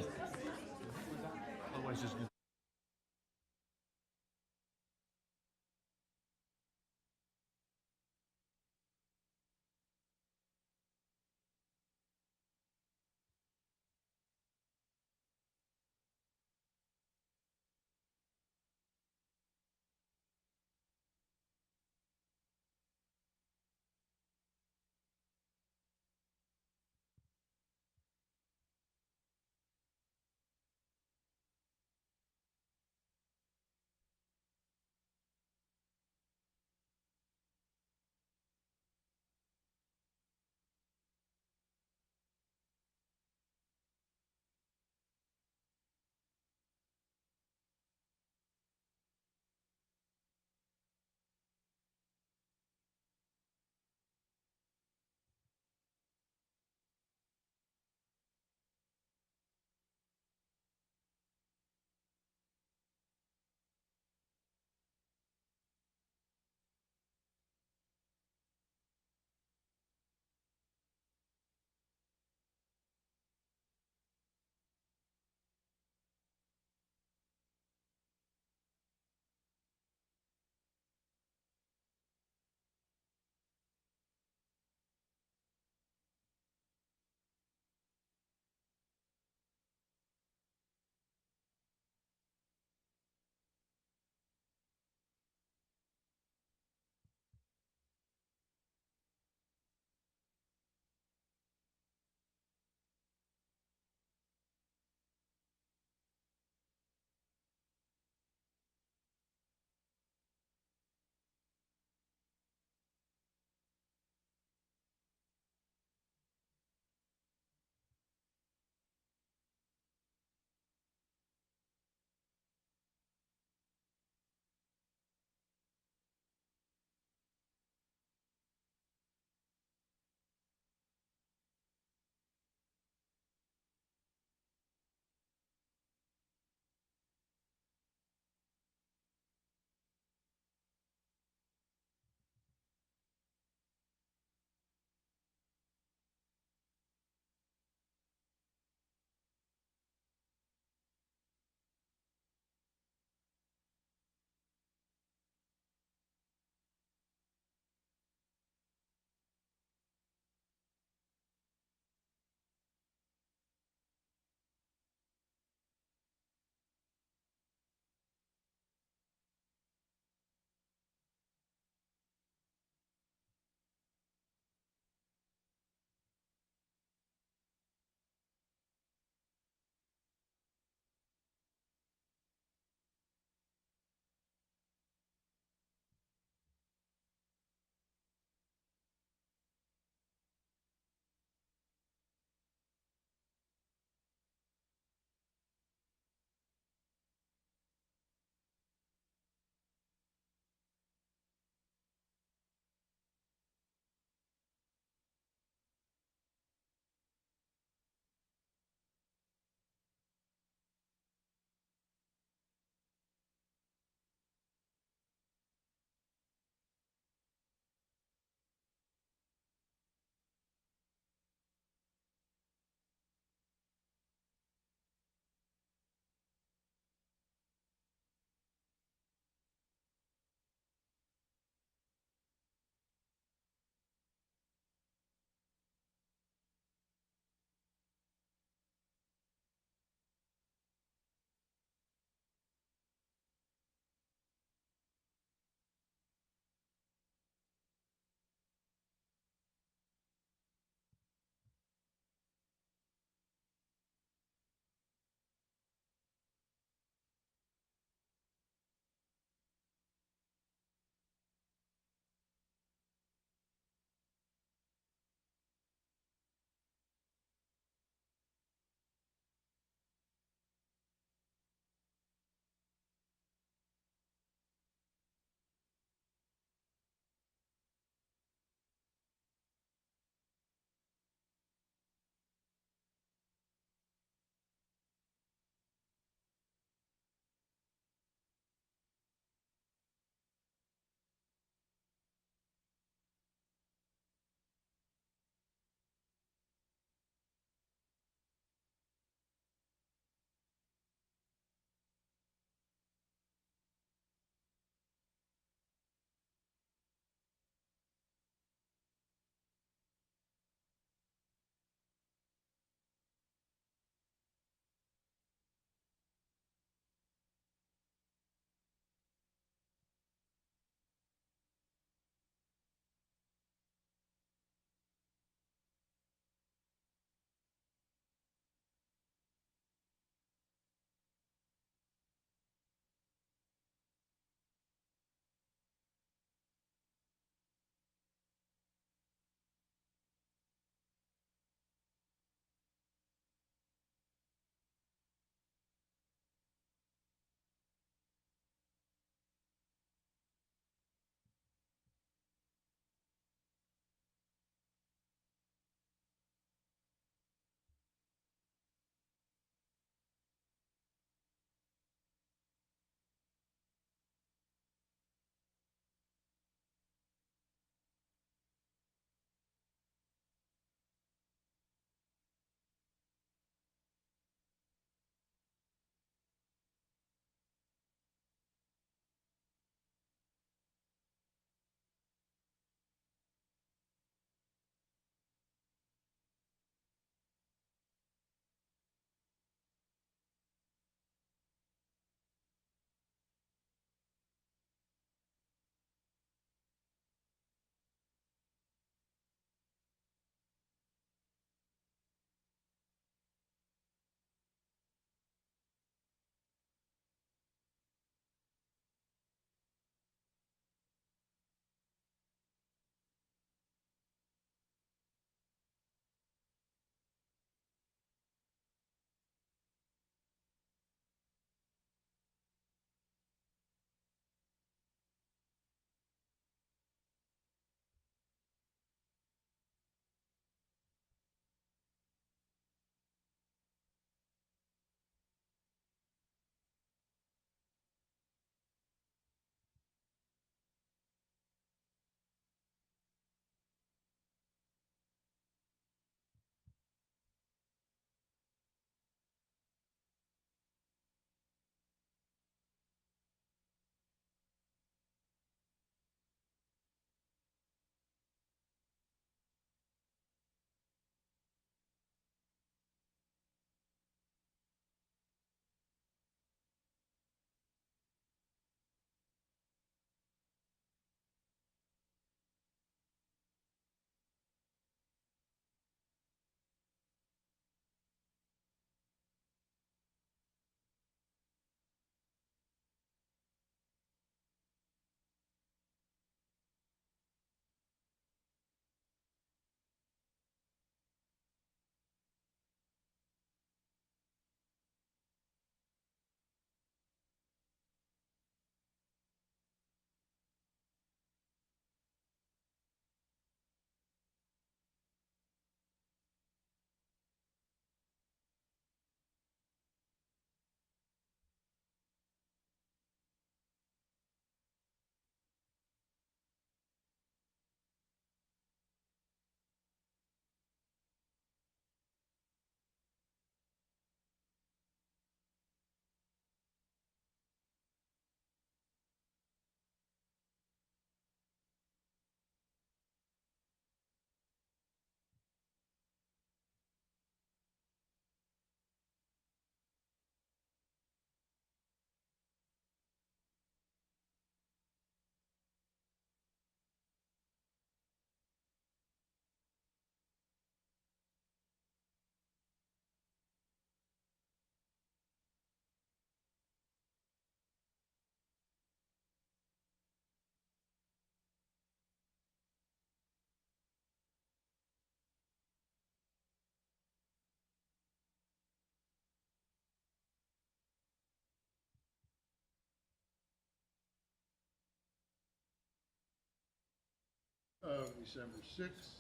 December 6th.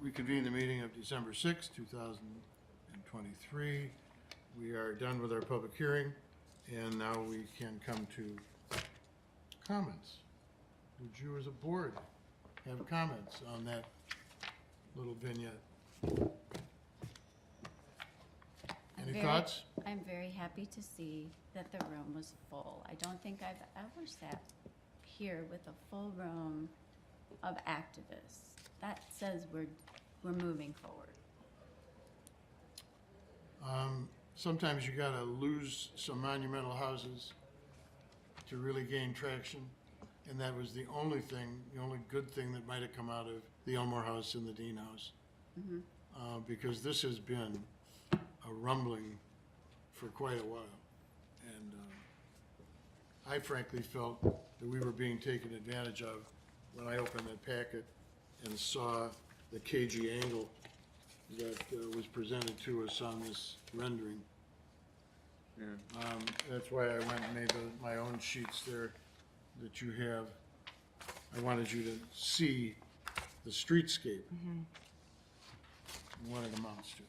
Reconvene the meeting of December 6th, 2023. We are done with our public hearing, and now we can come to comments. Would you, as a board, have comments on that little vignette? Any thoughts? I'm very happy to see that the room was full. I don't think I've ever sat here with a full room of activists. That says we're moving forward. Sometimes you gotta lose some monumental houses to really gain traction. And that was the only good thing that might have come out of the Elmore House and the Dean House. Because this has been a rumbling for quite a while. And I frankly felt that we were being taken advantage of when I opened that packet and saw the cagey angle that was presented to us on this rendering. That's why I went and made my own sheets there that you have. I wanted you to see the streetscape and what it amounts to.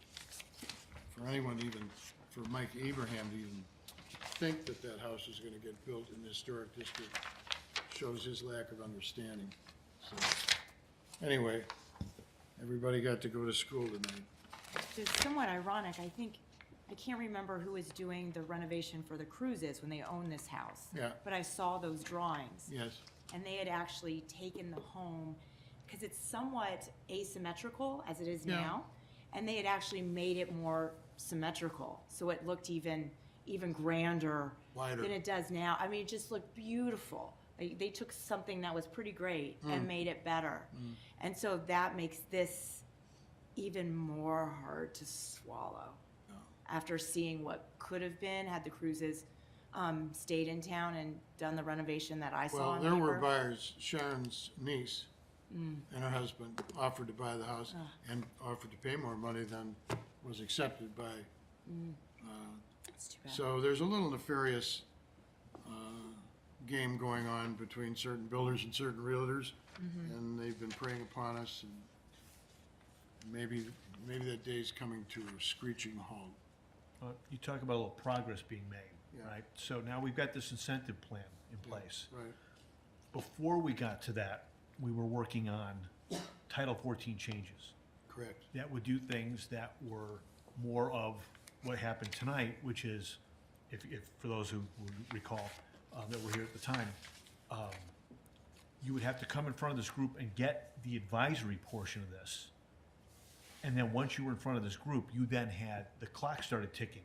For anyone, even for Mike Abraham to even think that that house is going to get built in the historic district shows his lack of understanding. So, anyway, everybody got to go to school tonight. It's somewhat ironic. I can't remember who was doing the renovation for the Cruises when they owned this house. Yeah. But I saw those drawings. Yes. And they had actually taken the home, because it's somewhat asymmetrical as it is Yeah. now, and they had actually made it more symmetrical, so it looked even grander Wider. than it does now. I mean, it just looked beautiful. They took something that was pretty great and made it better. And so that makes this even more hard to swallow after seeing what could have been had the Cruises stayed in town and done the renovation that I saw Well, on there were paper. buyers. Sharon's niece and her husband offered to buy the house and offered to pay more money than was accepted by. That's too bad. So there's a little nefarious game going on between certain builders and certain realtors, and they've been preying upon us. And maybe that day's coming to a screeching halt. You talk about a little progress being made, Yeah. right? So now we've got this incentive plan in place. Right. Before we got to that, we were working on Title 14 changes Correct. that would do things that were more of what happened tonight, which is, if for those who recall that were here at the time, you would have to come in front of this group and get the advisory portion of this. And then once you were in front of this group, you then had, the clock started ticking,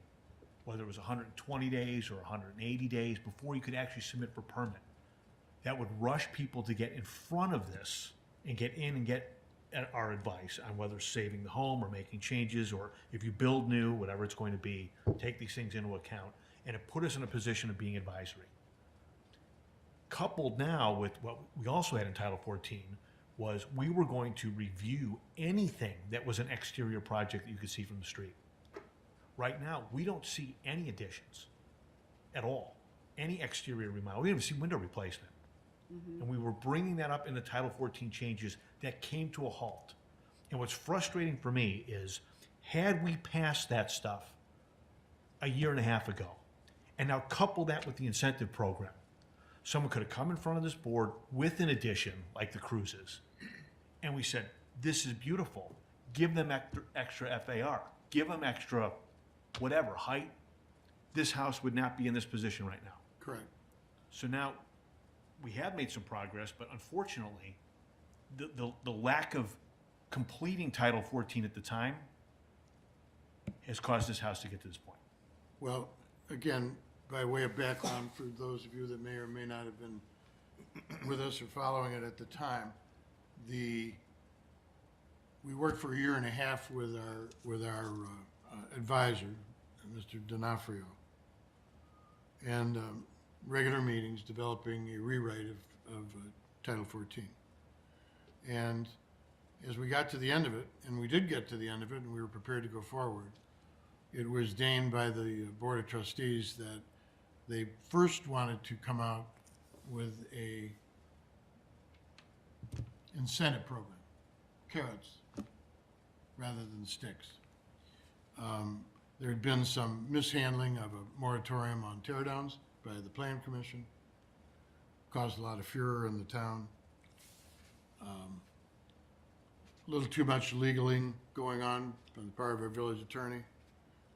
whether it was 120 days or 180 days before you could actually submit for permit. That would rush people to get in front of this and get in and get our advice on whether saving the home or making changes, or if you build new, whatever it's going to be, take these things into account. And it put us in a position of being advisory. Coupled now with what we also had in Title 14 was we were going to review anything that was an exterior project that you could see from the street. Right now, we don't see any additions at all, any exterior remodel. We didn't even see window replacement. And we were bringing that up in the Title 14 changes that came to a halt. And what's frustrating for me is, had we passed that stuff a year and a half ago, and now couple that with the incentive program, someone could have come in front of this board with an addition like the Cruises, and we said, this is beautiful. Give them extra FAR. Give them extra whatever, height. This house would not be in this position right now. Correct. So now, we have made some progress, but unfortunately, the lack of completing Title 14 at the time has caused this house to get to this point. Well, again, by way of background, for those of you that may or may not have been with us or following it at the time, we worked for a year and a half with our advisor, Mr. D'Onofrio, and regular meetings developing a rewrite of Title 14. And as we got to the end of it, and we did get to the end of it, and we were prepared to go forward, it was deigned by the Board of Trustees that they first wanted to come out with a incentive program, carrots rather than sticks. There had been some mishandling of a moratorium on tear downs by the Plan Commission, caused a lot of furor in the town. A little too much legaling going on on the part of our village attorney.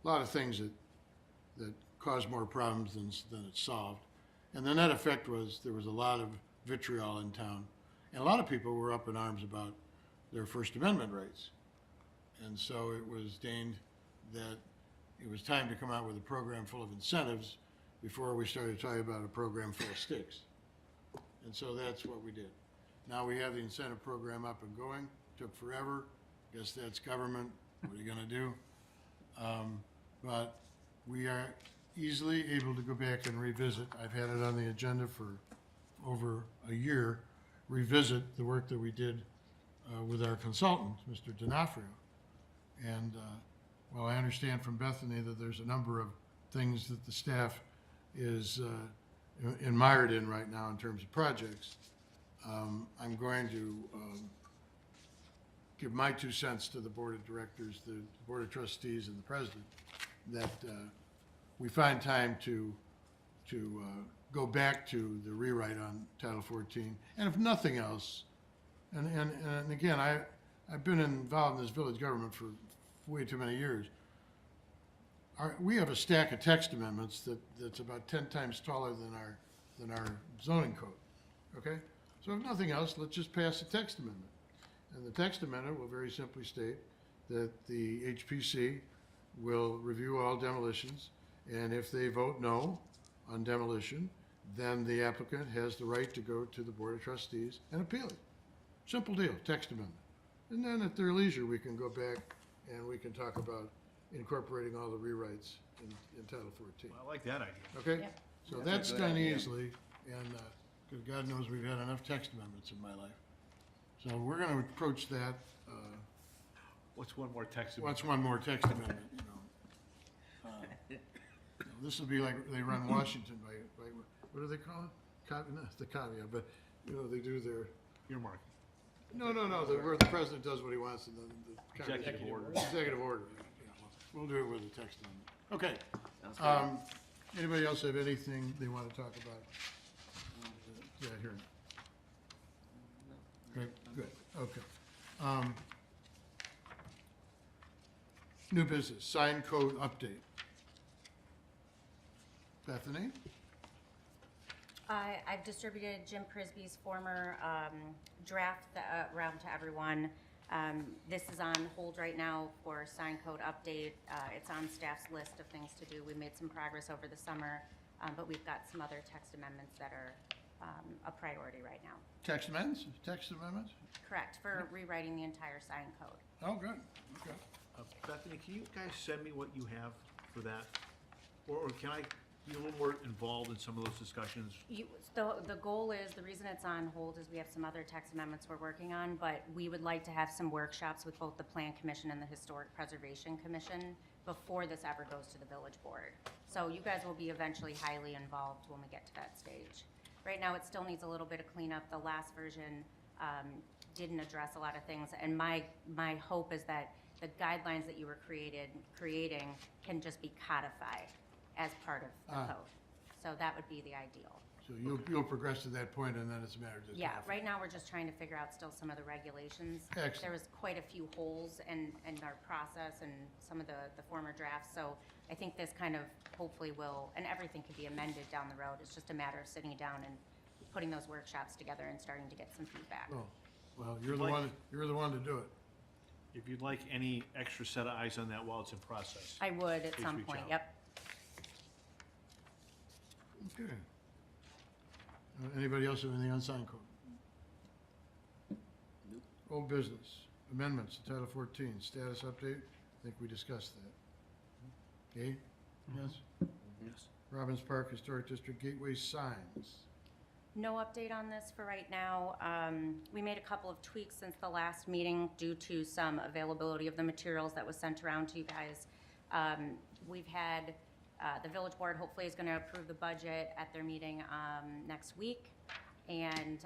A lot of things that caused more problems than it solved. And the net effect was there was a lot of vitriol in town. And a lot of people were up in arms about their First Amendment rights. And so it was deigned that it was time to come out with a program full of incentives before we started talking about a program full of sticks. And so that's what we did. Now we have the incentive program up and going. Took forever. Guess that's government. What are you gonna do? But we are easily able to go back and revisit. I've had it on the agenda for over a year, revisit the work that we did with our consultant, Mr. D'Onofrio. And while I understand from Bethany that there's a number of things that the staff is admired in right now in terms of projects, I'm going to give my 2 cents to the board of directors, the board of trustees, and the president, that we find time to go back to the rewrite on Title 14, and if nothing else, and again, I've been involved in this village government for way too many years. We have a stack of text amendments that's about 10 times taller than our zoning code, okay? So if nothing else, let's just pass a text amendment. And the text amendment will very simply state that the HPC will review all demolitions, and if they vote no on demolition, then the applicant has the right to go to the Board of Trustees and appeal it. Simple deal, text amendment. And then at their leisure, we can go back and we can talk about incorporating all the rewrites in Title 14. I like that idea. Okay? Yep. So That's a that's good done idea. easily, and, 'cause God knows we've had enough text amendments in my life. So we're gonna approach that, What's one more text? what's one more text amendment, you know? This will be like they run Washington by, what do they call it? Not the caveat, but, you know, they do their, Earmark. no, where the president does what he wants and then the. Executive order. Executive order, yeah, we'll do it with a text amendment. Okay. Anybody else have anything they want to talk about? Yeah, here. Good, okay. New business, sign code update. Bethany? I've distributed Jim Prisby's former draft around to everyone. This is on hold right now for sign code update. It's on staff's list of things to do. We made some progress over the summer, but we've got some other text amendments that are a priority right now. Text amendments? Text amendments? Correct, for rewriting the entire sign code. Oh, good, okay. Bethany, can you guys send me what you have for that? Or can I be a little more involved in some of those discussions? The goal is, the reason it's on hold is we have some other text amendments we're working on, but we would like to have some workshops with both the Plan Commission and the Historic Preservation Commission before this ever goes to the village board. So you guys will be eventually highly involved when we get to that stage. Right now, it still needs a little bit of cleanup. The last version didn't address a lot of things, and my hope is that the guidelines that you were creating can just be codified as part of the code. So that would be the ideal. So you'll progress to that point, and then it's a matter of just. Yeah, right now, we're just trying to figure out still some of the regulations. Excellent. There was quite a few holes in our process and some of the former drafts, so I think this kind of hopefully will, and everything can be amended down the road. It's just a matter of sitting down and putting those workshops together and starting to get some feedback. Oh, well, you're the one to do it. If you'd like any extra set of eyes on that while it's in process. I would at Please some reach point, out. yep. Okay. Anybody else have anything on sign code? Old business, amendments to Title 14, status update. I think we discussed that. Okay? Yes? Yes. Robbins Park Historic District Gateway signs. No update on this for right now. We made a couple of tweaks since the last meeting due to some availability of the materials that was sent around to you guys. We've had, the village board hopefully is gonna approve the budget at their meeting next week. And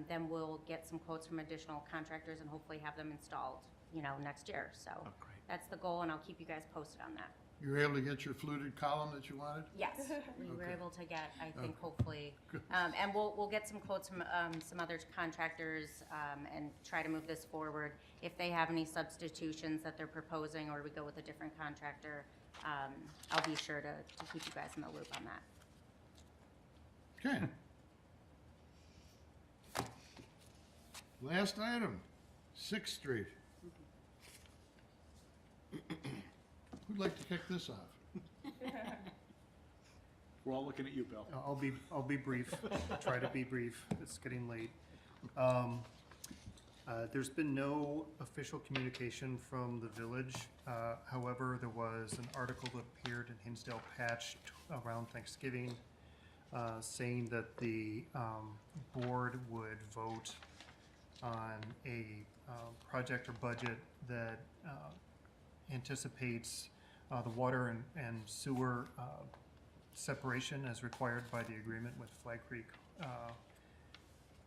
then we'll get some quotes from additional contractors and hopefully have them installed, next year. So that's the goal, and I'll keep you guys posted on that. You were able to get your fluted column that you wanted? Yes, we were Okay. able to get, I think, Okay. hopefully, and we'll get some quotes from some other contractors and try to move this forward. If they have any substitutions that they're proposing, or we go with a different contractor, I'll be sure to keep you guys in the loop on that. Okay. Last item, 6th Street. Who'd like to kick this off? We're all looking at you, Bill. I'll be brief. Try to be brief. It's getting late. There's been no official communication from the village. However, there was an article that appeared in Hinsdale Patch around Thanksgiving saying that the board would vote on a project or budget that anticipates the water and sewer separation as required by the agreement with Flag Creek,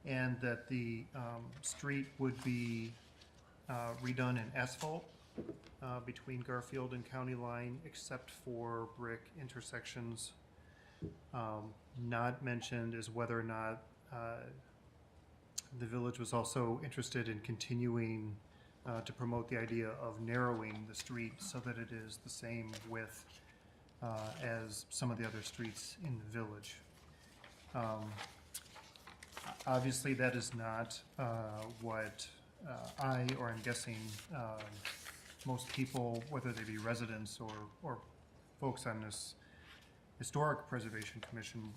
and that the street would be redone in asphalt between Garfield and County Line, except for brick intersections. Not mentioned is whether or not the village was also interested in continuing to promote the idea of narrowing the street so that it is the same width as some of the other streets in the village. Obviously, that is not what I, or I'm guessing most people, whether they be residents or folks on this Historic Preservation Commission,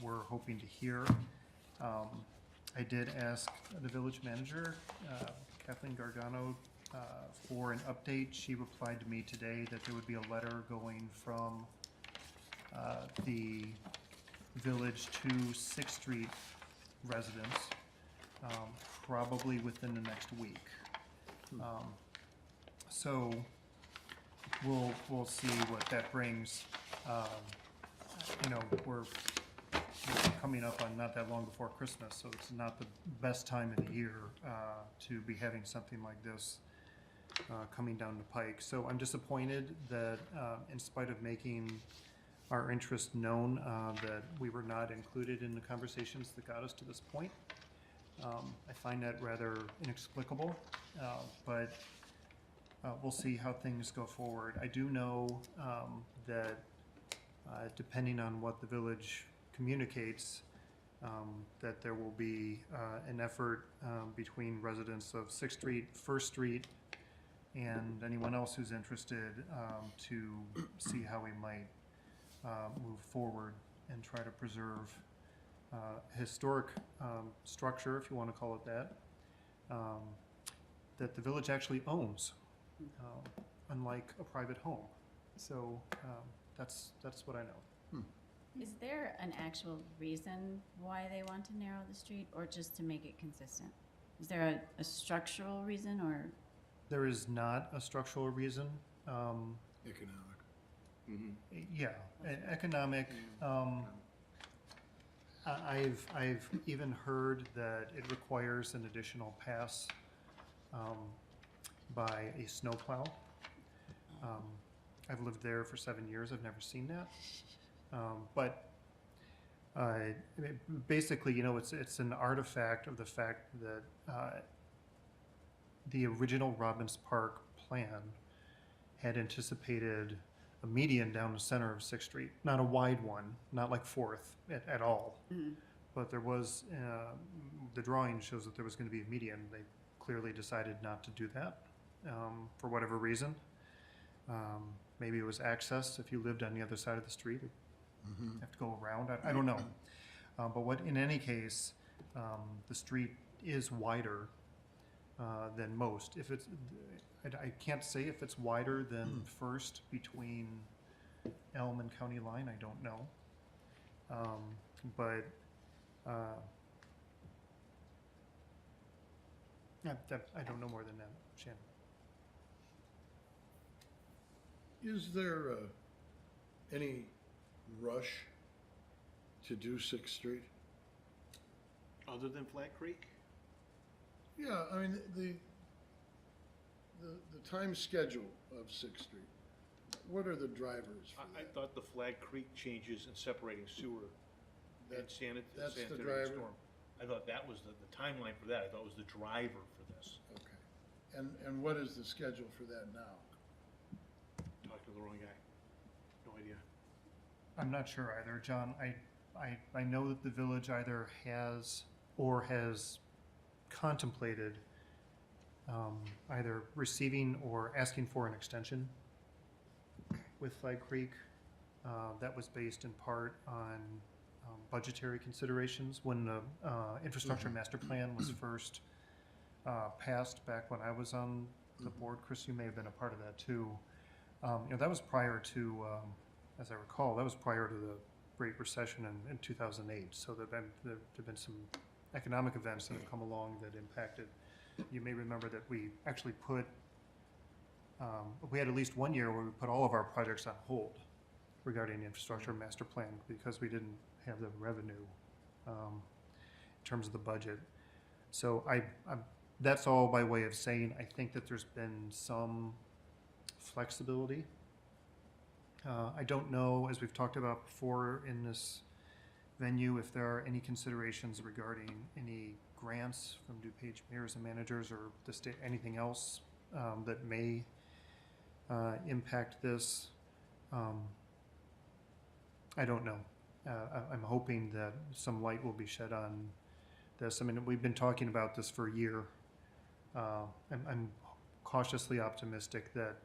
were hoping to hear. I did ask the village manager, Kathleen Gargano, for an update. She replied to me today that there would be a letter going from the village to 6th Street residents, probably within the next week. So we'll see what that brings. We're coming up on not that long before Christmas, so it's not the best time of the year to be having something like this coming down the pike. So I'm disappointed that in spite of making our interest known, that we were not included in the conversations that got us to this point. I find that rather inexplicable, but we'll see how things go forward. I do know that depending on what the village communicates, that there will be an effort between residents of 6th Street, 1st Street, and anyone else who's interested to see how we might move forward and try to preserve historic structure, if you want to call it that, that the village actually owns, unlike a private home. So that's what I know. Is there an actual reason why they want to narrow the street, or just to make it consistent? Is there a structural reason, or? There is not a structural reason. Economic. Yeah, economic. I've even heard that it requires an additional pass by a snowplow. I've lived there for 7 years. I've never seen that. But basically, it's an artifact of the fact that the original Robbins Park plan had anticipated a median down the center of 6th Street, not a wide one, not like 4th at all. But there was, the drawing shows that there was going to be a median. They clearly decided not to do that for whatever reason. Maybe it was access. If you lived on the other side of the street, you have to go around. I don't know. But in any case, the street is wider than most. If it's, I can't say if it's wider than 1st between Elm and County Line. I don't know. But I don't know more than that, Shannon. Is there any rush to do 6th Street? Other than Flat Creek? Yeah, I mean, the time schedule of Sixth Street, what are the drivers for I that? thought the Flag Creek changes in separating sewer and That's the sanitary driver? storm. I thought that was the timeline for that. I thought it was the driver for this. Okay. And what is the schedule for that now? Talked to the wrong guy. No idea. I'm not sure either, John. I know that the village either has or has contemplated either receiving or asking for an extension with Flag Creek. That was based in part on budgetary considerations. When the infrastructure master plan was first passed back when I was on the board, Chris, you may have been a part of that too. That was prior to, as I recall, that was prior to the Great Recession in 2008. So there've been some economic events that have come along that impacted. You may remember that we actually put, we had at least 1 year where we put all of our projects on hold regarding the infrastructure master plan because we didn't have the revenue in terms of the budget. So that's all by way of saying I think that there's been some flexibility. I don't know, as we've talked about before in this venue, if there are any considerations regarding any grants from DuPage mayors and managers or the state, anything else that may impact this. I don't know. I'm hoping that some light will be shed on this. I mean, we've been talking about this for a year. I'm cautiously optimistic that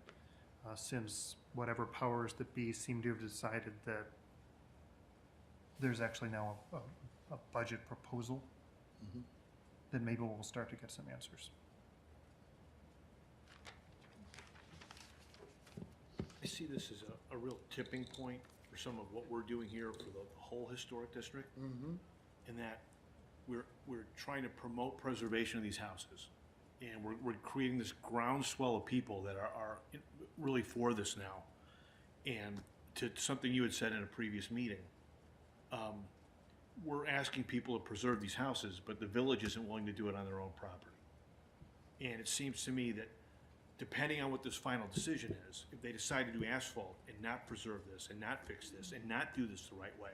since whatever powers that be seem to have decided that there's actually now a budget proposal, then maybe we'll start to get some answers. I see this as a real tipping point for some of what we're doing here for the whole historic district. In that we're trying to promote preservation of these houses. And we're creating this groundswell of people that are really for this now. And to something you had said in a previous meeting, we're asking people to preserve these houses, but the village isn't willing to do it on their own property. And it seems to me that depending on what this final decision is, if they decide to do asphalt and not preserve this and not fix this and not do this the right way,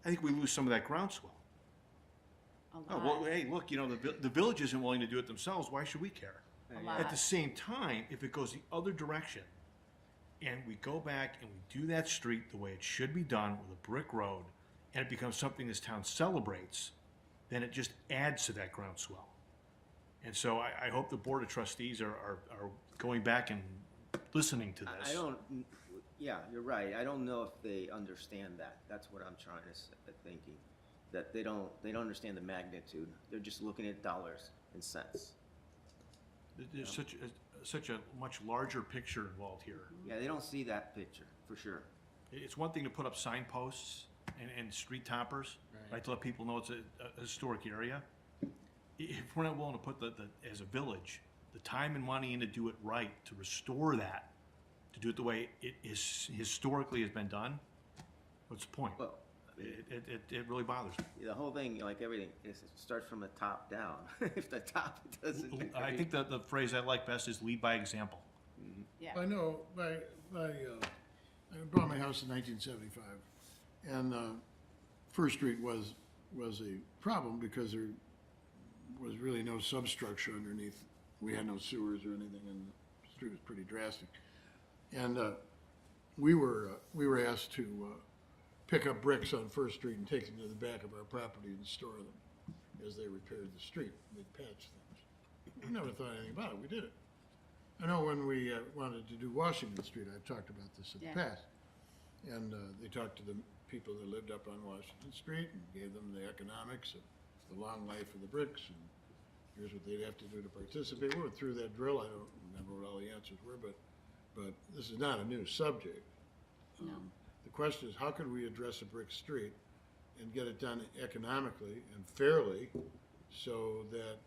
I think we lose some of that groundswell. Oh, well, hey, look, the village isn't willing to do it themselves. Why should we care? At the same time, if it goes the other direction and we go back and we do that street the way it should be done with a brick road and it becomes something this town celebrates, then it just adds to that groundswell. And so I hope the Board of Trustees are going back and listening to this. Yeah, you're right. I don't know if they understand that. That's what I'm trying to thinking. That they don't understand the magnitude. They're just looking at dollars and cents. There's such a much larger picture involved here. Yeah, they don't see that picture, for sure. It's one thing to put up signposts and street toppers, right, to let people know it's a historic area. If we're not willing to put as a village, the time and money in to do it right, to restore that, to do it the way it is historically has been done, what's the point? Well, it really bothers me. The whole thing, like everything, it starts from the top down. If the top doesn't. I think the phrase I like best is lead by example. Yeah. I know, I bought my house in 1975, and First Street was a problem because there was really no substructure underneath. We had no sewers or anything, and the street was pretty drastic. And we were asked to pick up bricks on First Street and take them to the back of our property and store them as they repaired the street. They'd patch things. We never thought anything about it. We did it. I know when we wanted to do Washington Street, I've talked about this in the past. And they talked to the people that lived up on Washington Street and gave them the economics of the long life of the bricks, and here's what they'd have to do to participate. We went through that drill. I don't remember what all the answers were, but this is not a new subject. No. The question is, how can we address a brick street and get it done economically and fairly so that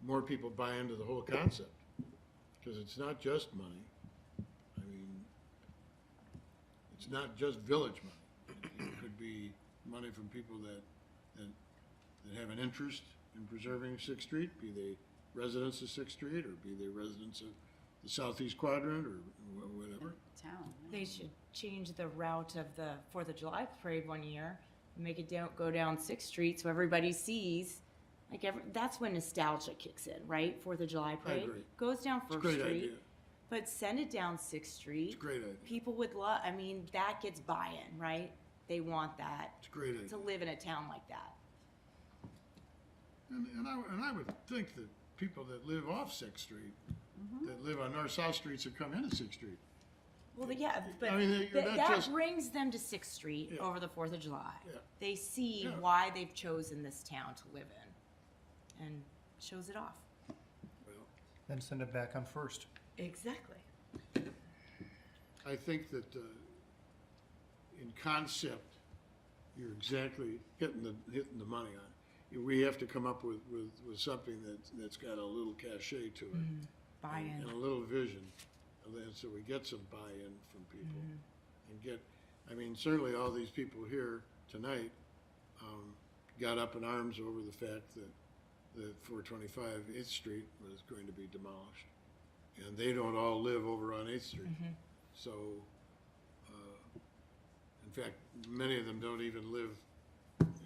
more people buy into the whole concept? Because it's not just money. I mean, it's not just village money. It could be money from people that that have an interest in preserving Sixth Street, be they residents of Sixth Street, or be they residents of the southeast quadrant, or whatever. Town. They should change the route of the Fourth of July parade one year, make it go down Sixth Street so everybody sees. Like that's when nostalgia kicks in, right? Fourth of July parade agree. goes down It's a First great Street, idea. but send it down Sixth Street. It's a great idea. People would love. I mean, that gets buy-in, right? They want that It's a great idea. to live in a town like that. And I would think that people that live off Sixth Street, that live on North-South Streets that come into Sixth Street, Well, yeah, but I mean, you're not that just- brings them to Sixth Street Yeah. over the Fourth of July. Yeah. They see Yeah. why they've chosen this town to live in, and shows it off. Then send it back on First. Exactly. I think that in concept, you're exactly hitting the money on it. We have to come up with something that's got a little cachet to it. Buy-in. And a little vision, and then so we get some buy-in from people. And get, I mean, certainly all these people here tonight got up in arms over the fact that 425 8th Street was going to be demolished. And they don't all live over on 8th Street. So, in fact, many of them don't even live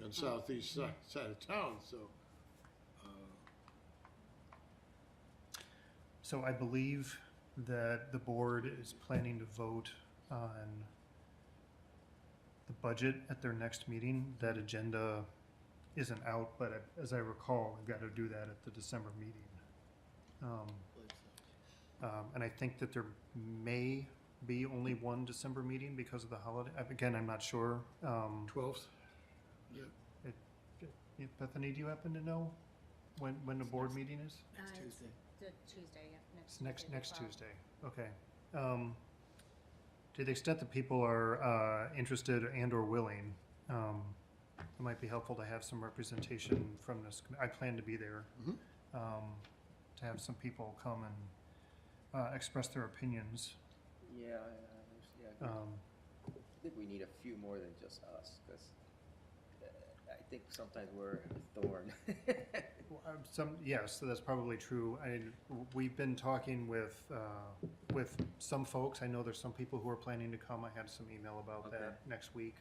on southeast side of town, so. So I believe that the board is planning to vote on the budget at their next meeting. That agenda isn't out, but as I recall, we've got to do that at the December meeting. And I think that there may be only one December meeting because of the holiday. Again, I'm not sure. 12th? Yeah. Bethany, do you happen to know when the board meeting is? Next Tuesday. The Tuesday, yeah. It's next Tuesday, okay. To the extent that people are interested and/or willing, it might be helpful to have some representation from this. I plan to be there, to have some people come and express their opinions. Yeah, I think we need a few more than just us, because I think sometimes we're a thorn. Yes, so that's probably true. We've been talking with some folks. I know there's some people who are planning to come. I had some email about that next week.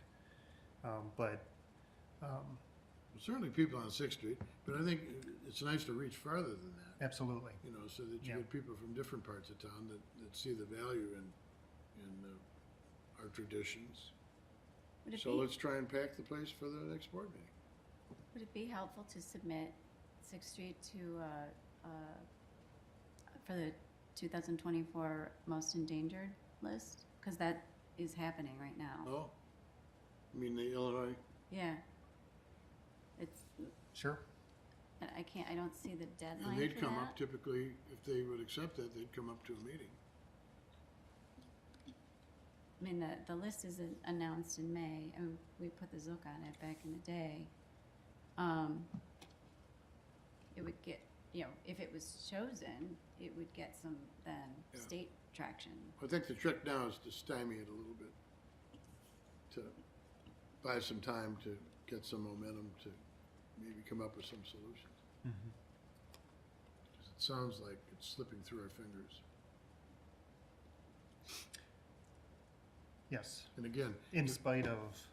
Certainly people on Sixth Street, but I think it's nice to reach farther than that. Absolutely. You know, so that you Yeah. get people from different parts of town that see the value in our traditions. Would it So be- let's try and pack the place for the next board meeting. Would it be helpful to submit Sixth Street to, for the 2024 most endangered list? Because that is happening right now. Oh, I mean the Illinois, Yeah. It's, Sure. I don't see the deadline and they'd for come that. up typically, if they would accept that, they'd come up to a meeting. I mean, the list is announced in May, and we put the Zook on it back in the day. It would get, you know, if it was chosen, it would get some then Yeah. state traction. I think the trick now is to stymie it a little bit, to buy some time to get some momentum to maybe come up with some solutions. 'Cause it sounds like it's slipping through our fingers. Yes. And again, In spite of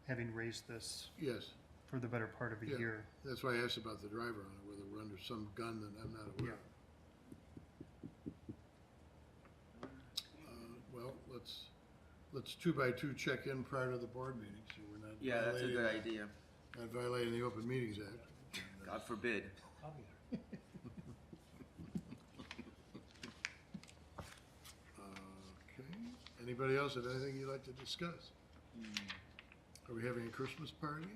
having raised this yes, for the better part of a yeah, year. that's why I asked about the driver on it, whether we're under some gun that I'm not aware of. Well, let's 2x2 check in prior to the board meeting, so we're not. Yeah, that's a good violating- idea. Not violating the Open Meetings Act. God forbid. Okay, anybody else have anything you'd like to discuss? Are we having a Christmas party?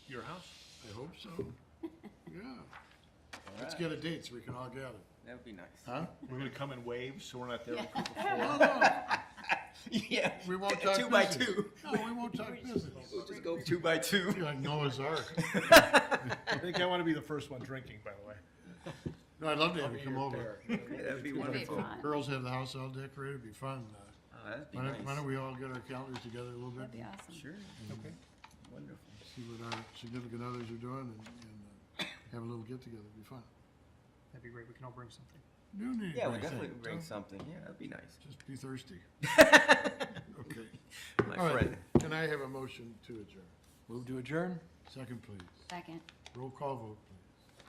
Your house? I hope so. Yeah. Let's get a date so we can all gather. That would be nice. Huh? We're gonna come in waves, so we're not there. Yeah. We won't talk Two by business. two. No, we won't talk business. We'll just go 2 by 2. You're like Noah's Ark. I think I wanna be the first one drinking, by the way. No, I'd love to have you come over. That'd be wonderful. fun. Girls have the house all decorated, it'd be fun. Oh, that'd be Why nice. don't we all get our calendars together a little bit? That'd be awesome. Sure. Okay. Wonderful. see what our significant others are doing and have a little get-together, it'd be fun. That'd be great. We can all bring something. You need Yeah, we bring definitely something. bring something. Yeah, that'd be nice. Just be thirsty. Okay. My All right. friend. Can I have a motion to adjourn? Move to adjourn? Second, please. Second. Roll call vote, please.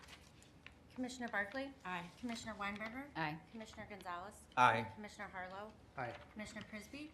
Commissioner Barkley? Aye. Commissioner Weinberger? Aye. Commissioner Gonzalez? Aye. Commissioner Harlow? Aye. Commissioner Prisby?